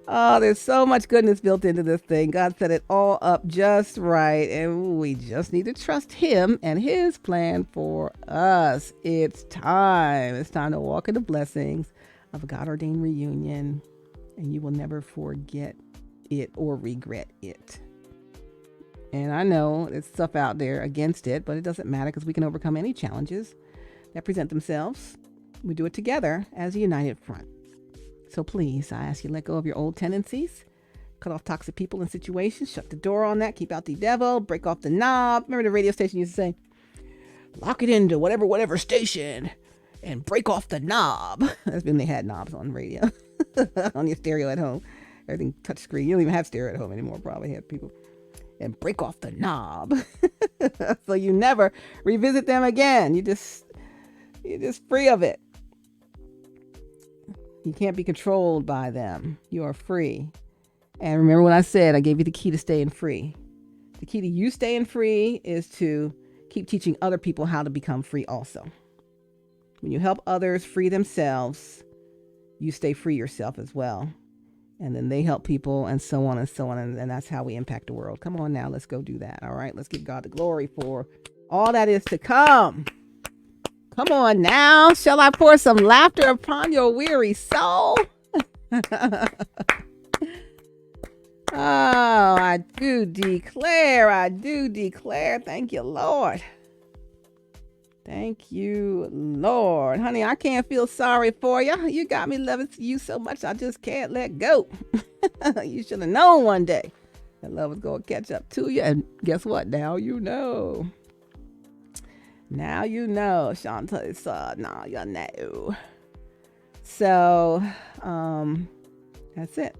Oh, there's so much goodness built into this thing. God set it all up just right, and we just need to trust Him and His plan for us. It's time. It's time to walk in the blessings of a God-ordained reunion, and you will never forget it or regret it. And I know there's stuff out there against it, but it doesn't matter because we can overcome any challenges that present themselves. We do it together as a united front. So please, I ask you, let go of your old tendencies, cut off toxic people and situations, shut the door on that, keep out the devil, break off the knob. Remember the radio station used to say, lock it into whatever station and break off the knob. That's when they had knobs on radio, on your stereo at home. Everything touch screen. You don't even have stereo at home anymore. Probably have people. And break off the knob. So you never revisit them again. You're just free of it. You can't be controlled by them. You are free. And remember what I said, I gave you the key to staying free. The key to you staying free is to keep teaching other people how to become free also. When you help others free themselves, you stay free yourself as well. And then they help people and so on and so on. And that's how we impact the world. Come on now, let's go do that. All right, let's give God the glory for all that is to come. Come on now. Shall I pour some laughter upon your weary soul? Oh, I do declare. Thank you, Lord. Thank you, Lord. Honey, I can't feel sorry for you. You got me loving you so much, I just can't let go. You should have known one day that love was going to catch up to you. And guess what? Now you know. Now you know, Shantae said, now you know. So, that's it.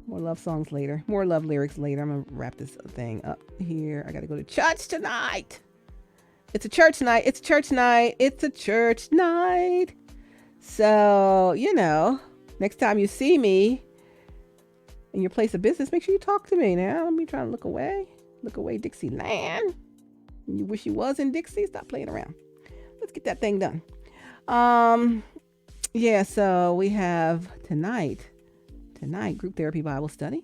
More love songs later. More love lyrics later. I'm going to wrap this thing up here. I got to go to church tonight. It's a church night. It's church night. It's a church night. So, you know, next time you see me in your place of business, make sure you talk to me now. Don't be trying to look away. Look away, Dixieland. You wish you was in Dixie. Stop playing around. Let's get that thing done. Yeah, so we have tonight, group therapy Bible study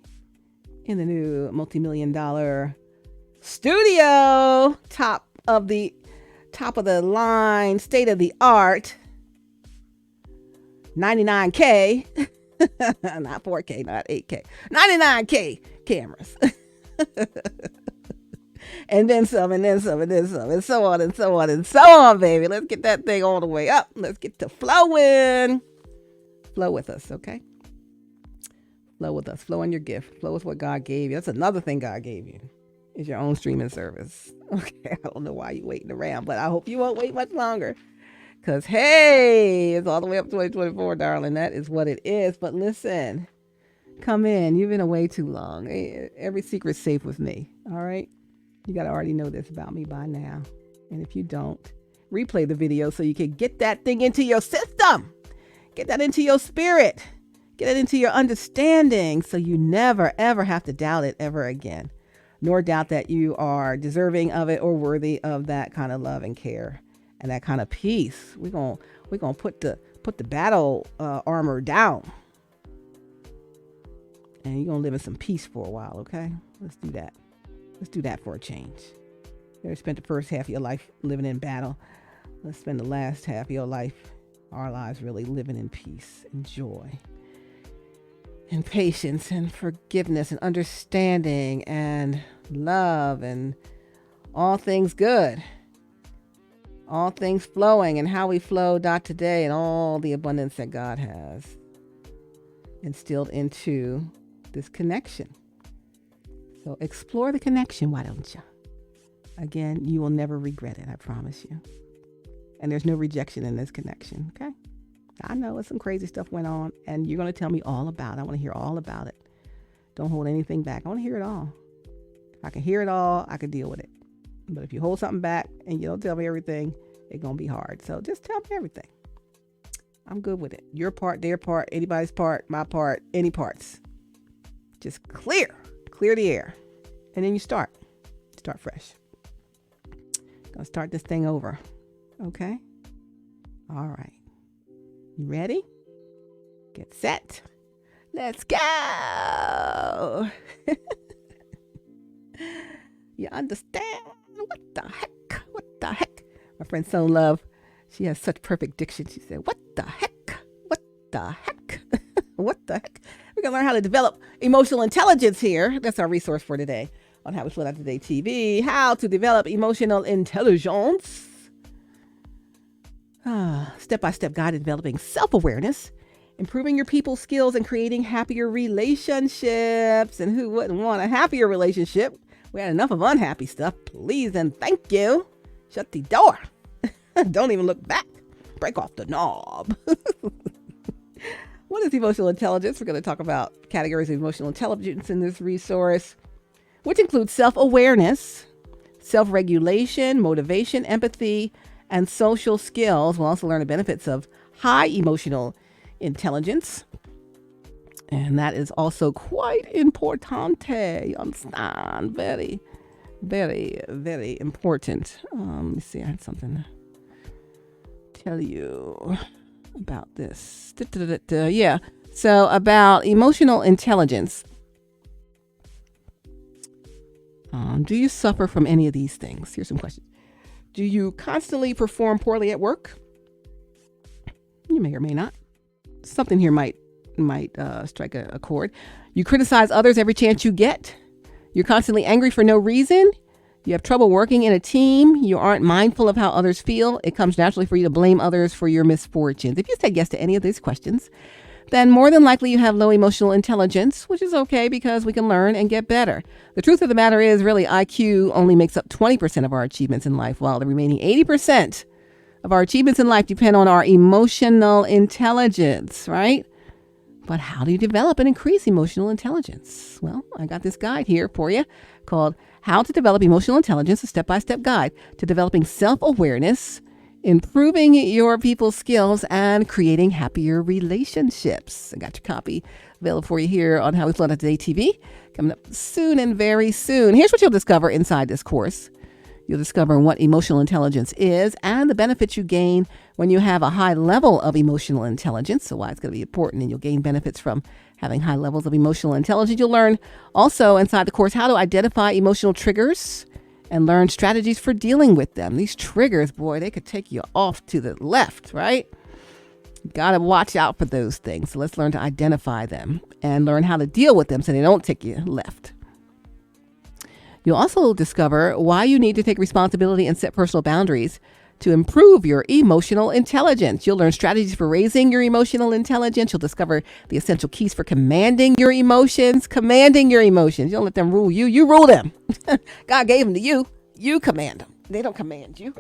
in the new multi-million-dollar studio, top of the line, state of the art, 99K, not 4K, not 8K, 99K cameras. And then some, and then some, and then some, and so on, and so on, and so on, baby. Let's get that thing all the way up. Let's get to flowing. Flow with us, okay? Flow with us. Flow in your gift. Flow with what God gave you. That's another thing God gave you, is your own streaming service. Okay, I don't know why you're waiting around, but I hope you won't wait much longer. Because, hey, it's all the way up 2024, darling. That is what it is. But listen, come in. You've been away too long. Every secret's safe with me. All right? You got to already know this about me by now. And if you don't, replay the video so you can get that thing into your system. Get that into your spirit. Get it into your understanding so you never, ever have to doubt it ever again. Nor doubt that you are deserving of it or worthy of that kind of love and care and that kind of peace. We're gonna put the battle armor down. And you're going to live in some peace for a while, okay? Let's do that. Let's do that for a change. You ever spent the first half of your life living in battle? Let's spend the last half of your life, our lives, really living in peace and joy and patience and forgiveness and understanding and love and all things good. All things flowing and HowWeFlow.Today and all the abundance that God has instilled into this connection. So explore the connection, why don't you? Again, you will never regret it, I promise you. And there's no rejection in this connection, okay? I know some crazy stuff went on, and you're going to tell me all about it. I want to hear all about it. Don't hold anything back. I want to hear it all. If I can hear it all, I can deal with it. But if you hold something back and you don't tell me everything, it's going to be hard. So just tell me everything. I'm good with it. Your part, their part, anybody's part, my part, any parts. Just clear the air. And then you start fresh. Gonna start this thing over. Okay? All right. You ready? Get set. Let's go. You understand? What the heck? What the heck? My friend So Love, she has such perfect diction. She said, what the heck? What the heck? What the heck? We're going to learn how to develop emotional intelligence here. That's our resource for today on HowWeFlow.Today TV. How to develop emotional intelligence. Step-by-step guide to developing self-awareness, improving your people skills, and creating happier relationships. And who wouldn't want a happier relationship? We had enough of unhappy stuff. Please and thank you. Shut the door. Don't even look back. Break off the knob. What is emotional intelligence? We're going to talk about categories of emotional intelligence in this resource, which includes self-awareness, self-regulation, motivation, empathy, and social skills. We'll also learn the benefits of high emotional intelligence. And that is also quite importante. You understand? Very, very, very important. Let me see. I had something to tell you about this. Yeah. So about emotional intelligence. Do you suffer from any of these things? Here's some questions. Do you constantly perform poorly at work? You may or may not. Something here might strike a chord. You criticize others every chance you get. You're constantly angry for no reason. You have trouble working in a team. You aren't mindful of how others feel. It comes naturally for you to blame others for your misfortunes. If you said yes to any of these questions, then more than likely you have low emotional intelligence, which is okay because we can learn and get better. The truth of the matter is really IQ only makes up 20% of our achievements in life, while the remaining 80% of our achievements in life depend on our emotional intelligence, right? But how do you develop and increase emotional intelligence? Well, I got this guide here for you called How to Develop Emotional Intelligence, a step-by-step guide to developing self-awareness, improving your people's skills, and creating happier relationships. I got your copy available for you here on HowWeFlow.Today TV. Coming up soon and very soon. Here's what you'll discover inside this course. You'll discover what emotional intelligence is and the benefits you gain when you have a high level of emotional intelligence. So why it's going to be important, and you'll gain benefits from having high levels of emotional intelligence. You'll learn also inside the course how to identify emotional triggers and learn strategies for dealing with them. These triggers, boy, they could take you off to the left, right? Got to watch out for those things. So let's learn to identify them and learn how to deal with them so they don't take you left. You'll also discover why you need to take responsibility and set personal boundaries to improve your emotional intelligence. You'll learn strategies for raising your emotional intelligence. You'll discover the essential keys for commanding your emotions. Commanding your emotions. You don't let them rule you. You rule them. God gave them to you. You command them. They don't command you.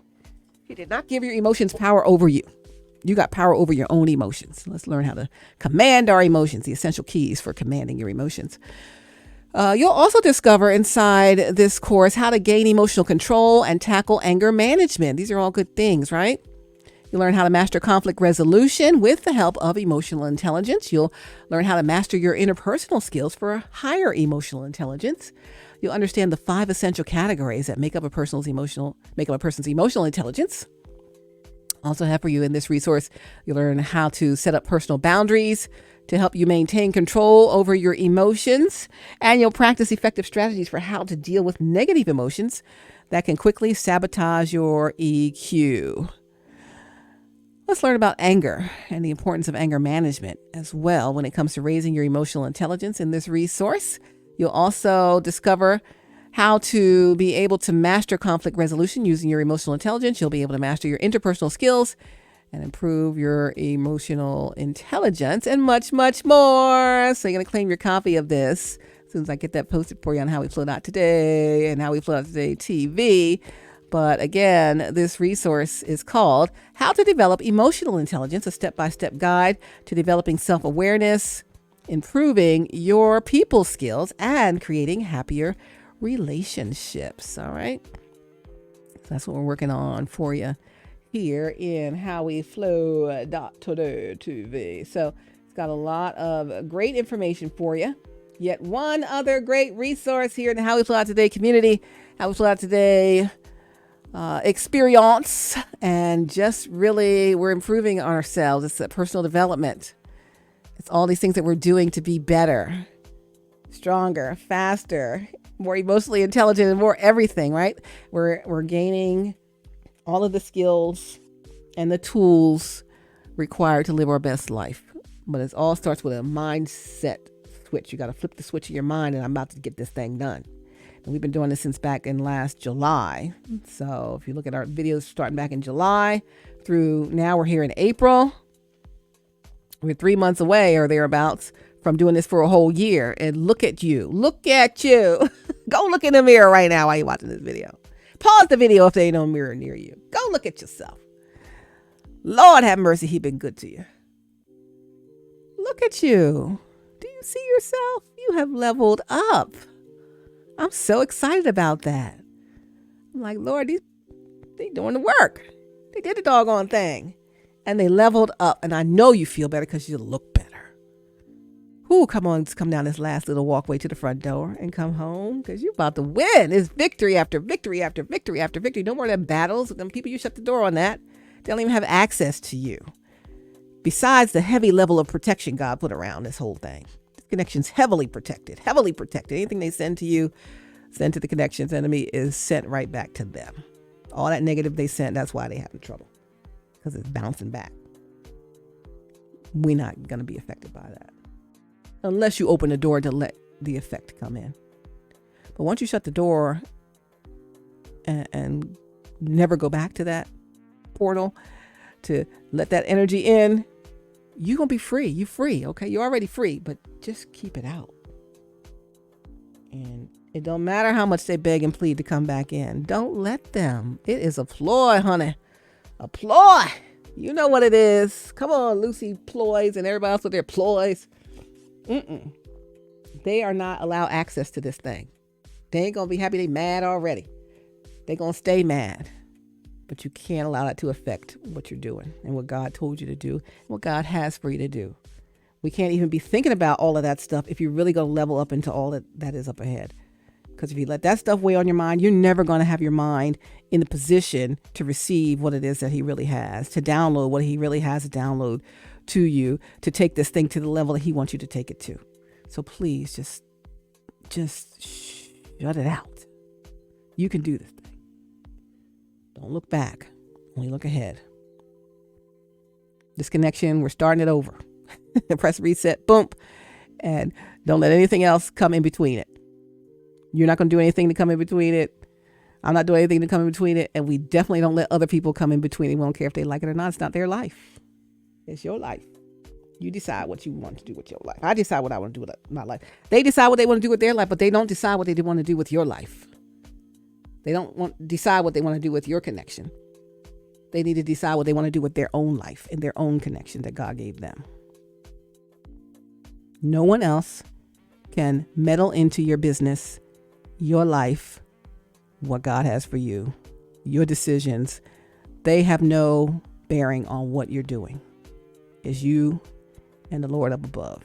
He He did not give your emotions power over you. You got power over your own emotions. Let's learn how to command our emotions, the essential keys for commanding your emotions. You'll also discover inside this course how to gain emotional control and tackle anger management. These are all good things, right? You'll learn how to master conflict resolution with the help of emotional intelligence. You'll learn how to master your interpersonal skills for higher emotional intelligence. You'll understand the 5 essential categories that make up a person's emotional intelligence. Also have for you in this resource, you'll learn how to set up personal boundaries to help you maintain control over your emotions. And you'll practice effective strategies for how to deal with negative emotions that can quickly sabotage your EQ. Let's learn about anger and the importance of anger management as well when it comes to raising your emotional intelligence in this resource. You'll also discover how to be able to master conflict resolution using your emotional intelligence. You'll be able to master your interpersonal skills and improve your emotional intelligence and much, much more. So you're going to claim your copy of this as soon as I get that posted for you on HowWeFlow.Today and HowWeFlow.Today TV. But again, this resource is called How to Develop Emotional Intelligence, a step-by-step guide to developing self-awareness, improving your people skills, and creating happier relationships. All right. That's what we're working on for you here in HowWeFlow.Today TV. So it's got a lot of great information for you. Yet one other great resource here in the HowWeFlow.Today community, HowWeFlow.Today experience, and just really we're improving ourselves. It's a personal development. It's all these things that we're doing to be better, stronger, faster, more emotionally intelligent, and more everything, right? We're gaining all of the skills and the tools required to live our best life. But it all starts with a mindset switch. You got to flip the switch in your mind, and I'm about to get this thing done. And we've been doing this since back in last July. So if you look at our videos starting back in July through now, we're here in April. We're 3 months away or thereabouts from doing this for a whole year. And look at you. Look at you. Go look in the mirror right now while you're watching this video. Pause the video if there ain't no mirror near you. Go look at yourself. Lord have mercy, He been good to you. Look at you. Do you see yourself? You have leveled up. I'm so excited about that. I'm like, Lord, they doing the work. They did the doggone thing. And they leveled up. And I know you feel better because you look better. Come down this last little walkway to the front door and come home because you're about to win. It's victory after victory after victory after victory. No more of them battles with them people. You shut the door on that. They don't even have access to you. Besides the heavy level of protection God put around this whole thing. This connection's heavily protected. Heavily protected. Anything they send to you, send to the connection's enemy is sent right back to them. All that negative they sent, that's why they having trouble. Because it's bouncing back. We're not going to be affected by that. Unless you open the door to let the effect come in. But once you shut the door and never go back to that portal to let that energy in, you're going to be free. You're free, okay? You're already free, but just keep it out. And it don't matter how much they beg and plead to come back in. Don't let them. It is a ploy, honey. A ploy. You know what it is. Come on, Lucy Ploys and everybody else with their ploys. They are not allowed access to this thing. They ain't going to be happy. They mad already. They going to stay mad. But you can't allow that to affect what you're doing and what God told you to do, and what God has for you to do. We can't even be thinking about all of that stuff if you're really going to level up into all that is up ahead. Because if you let that stuff weigh on your mind, you're never going to have your mind in the position to receive what it is that He really has, to download what He really has to download to you, to take this thing to the level that He wants you to take it to. So please just shut it out. You can do this thing. Don't look back. Only look ahead. This connection, we're starting it over. Press reset, boom. And don't let anything else come in between it. You're not going to do anything to come in between it. I'm not doing anything to come in between it. And we definitely don't let other people come in between it. We don't care if they like it or not. It's not their life. It's your life. You decide what you want to do with your life. I decide what I want to do with my life. They decide what they want to do with their life, but they don't decide what they want to do with your life. They don't decide what they want to do with your connection. They need to decide what they want to do with their own life and their own connection that God gave them. No one else can meddle into your business, your life, what God has for you, your decisions. They have no bearing on what you're doing. It's you and the Lord up above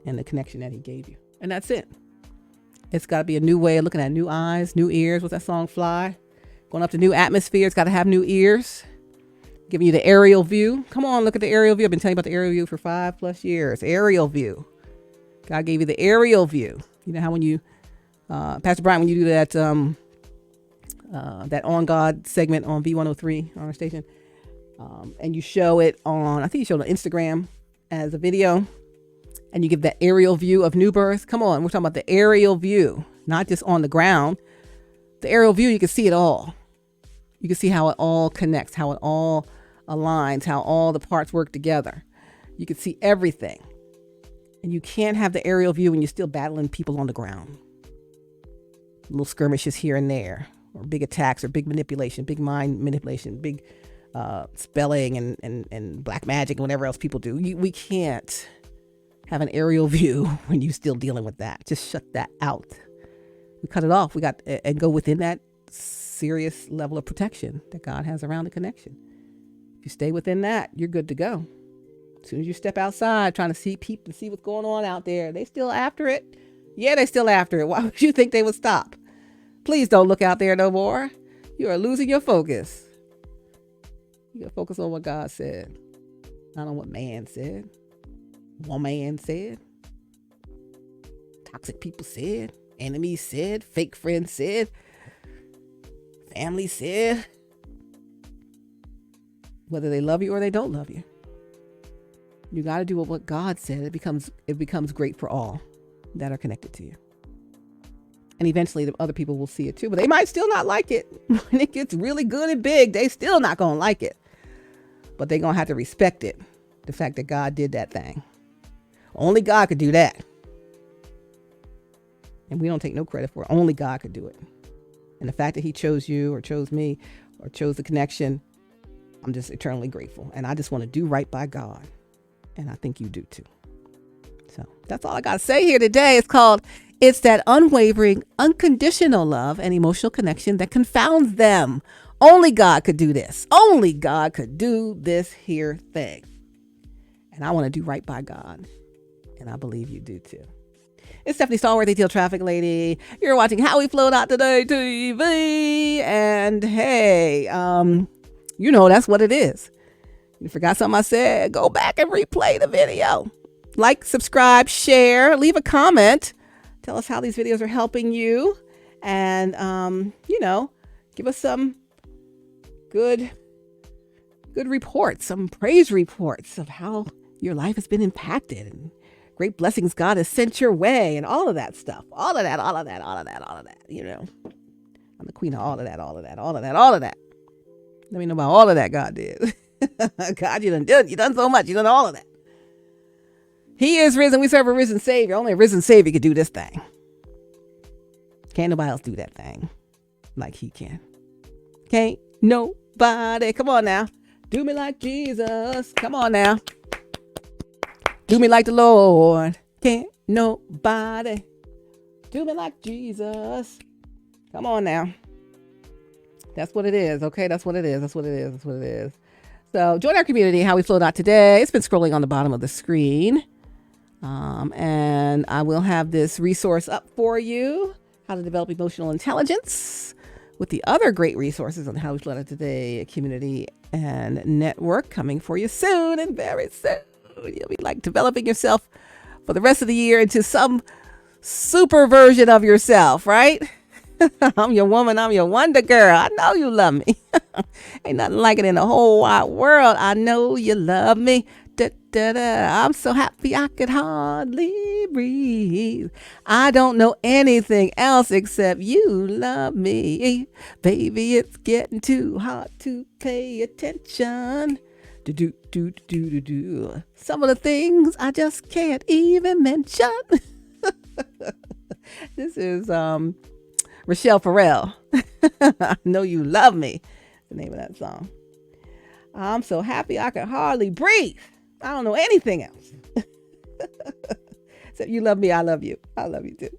and the connection that he gave you. And that's it. It's got to be a new way of looking at new eyes, new ears. What's that song, Fly? Going up to new atmosphere. It's got to have new ears. Giving you the aerial view. Come on, look at the aerial view. I've been telling you about the aerial view for 5+ years. Aerial view. God gave you the aerial view. You know how when you, Pastor Brian, when you do that, that On God segment on V103 on our station, and you show it on, I think you showed it on Instagram as a video, and you give that aerial view of new birth. Come on, we're talking about the aerial view, not just on the ground. The aerial view, you can see it all. You can see how it all connects, how it all aligns, how all the parts work together. You can see everything. And you can't have the aerial view when you're still battling people on the ground. Little skirmishes here and there, or big attacks, or big manipulation, big mind manipulation, big spelling and black magic and whatever else people do. We can't have an aerial view when you're still dealing with that. Just shut that out. We cut it off. We got and go within that serious level of protection that God has around the connection. If you stay within that, you're good to go. As soon as you step outside trying to see people, see what's going on out there, they still after it. Yeah, they still after it. Why would you think they would stop? Please don't look out there no more. You are losing your focus. You got to focus on what God said, not on what man said, woman said, toxic people said, enemies said, fake friends said, family said, whether they love you or they don't love you. You got to do what God said. It becomes great for all that are connected to you. And eventually the other people will see it too, but they might still not like it. When it gets really good and big, they still not going to like it. But they're going to have to respect it. The fact that God did that thing. Only God could do that. And we don't take no credit for it. Only God could do it. And the fact that he chose you or chose me or chose the connection, I'm just eternally grateful. And I just want to do right by God. And I think you do too. So that's all I got to say here today. It's that unwavering, unconditional love and emotional connection that confounds them. Only God could do this. Only God could do this here thing. And I want to do right by God. And I believe you do too. It's Stephanie Stallworth, AtlTrafficLady. You're watching HowWeFlow.Today TV. And hey, that's what it is. You forgot something I said? Go back and replay the video. Like, subscribe, share, leave a comment. Tell us how these videos are helping you. And, give us some good reports, some praise reports of how your life has been impacted and great blessings God has sent your way and all of that stuff. All of that. I'm the queen of all of that. Let me know about all of that God did. God, you done so much. You done all of that. He is risen. We serve a risen Savior. Only a risen Savior could do this thing. Can't nobody else do that thing like he can. Can't nobody. Come on now. Do me like Jesus. Come on now. Do me like the Lord. Can't nobody do me like Jesus. Come on now. That's what it is. Okay, that's what it is. So join our community, HowWeFlow.Today. It's been scrolling on the bottom of the screen. And I will have this resource up for you, how to develop emotional intelligence, with the other great resources on the HowWeFlow.Today community and network coming for you soon and very soon. You'll be like developing yourself for the rest of the year into some super version of yourself, right? I'm your woman. I'm your wonder girl. I know you love me. Ain't nothing like it in the whole wide world. I know you love me. Da, da, da. I'm so happy I could hardly breathe. I don't know anything else except you love me. Baby, it's getting too hard to pay attention. Do. Some of the things I just can't even mention. This is Rochelle Farrell. I know you love me. the name of that song. I'm so happy I can hardly breathe. I don't know anything else. Except you love me, I love you. I love you too.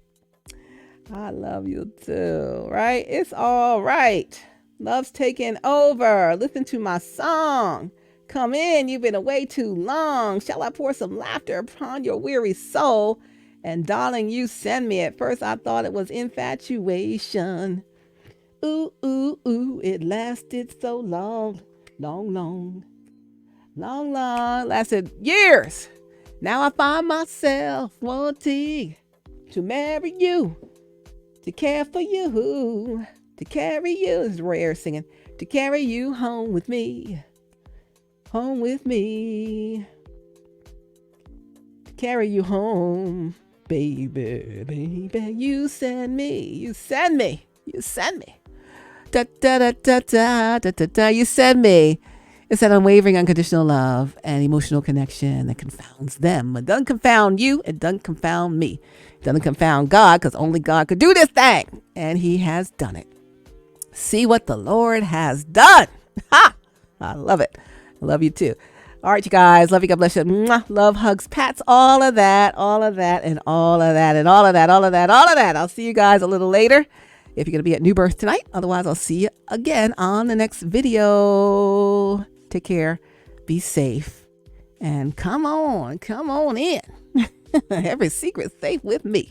I love you too, right? It's all right. Love's taking over. Listen to my song. Come in, you've been away too long. Shall I pour some laughter upon your weary soul? And darling, you send me. At first I thought it was infatuation. Ooh, ooh, ooh, it lasted so long. Long. Lasted years. Now I find myself wanting to marry you, to care for you, to carry you. This is Roy Ayers singing. To carry you home with me. Home with me. To carry you home, baby. You send me. Da da da da da da da da. You send me. It's that unwavering, unconditional love and emotional connection that confounds them. It doesn't confound you. It doesn't confound me. It doesn't confound God, because only God could do this thing. And he has done it. See what the Lord has done. Ha! I love it. I love you too. All right, you guys. Love you. God bless you. Mwah. Love, hugs, pats, all of that, and all of that, and all of that. I'll see you guys a little later if you're going to be at New Birth tonight. Otherwise, I'll see you again on the next video. Take care. Be safe. And come on in. Every secret's safe with me.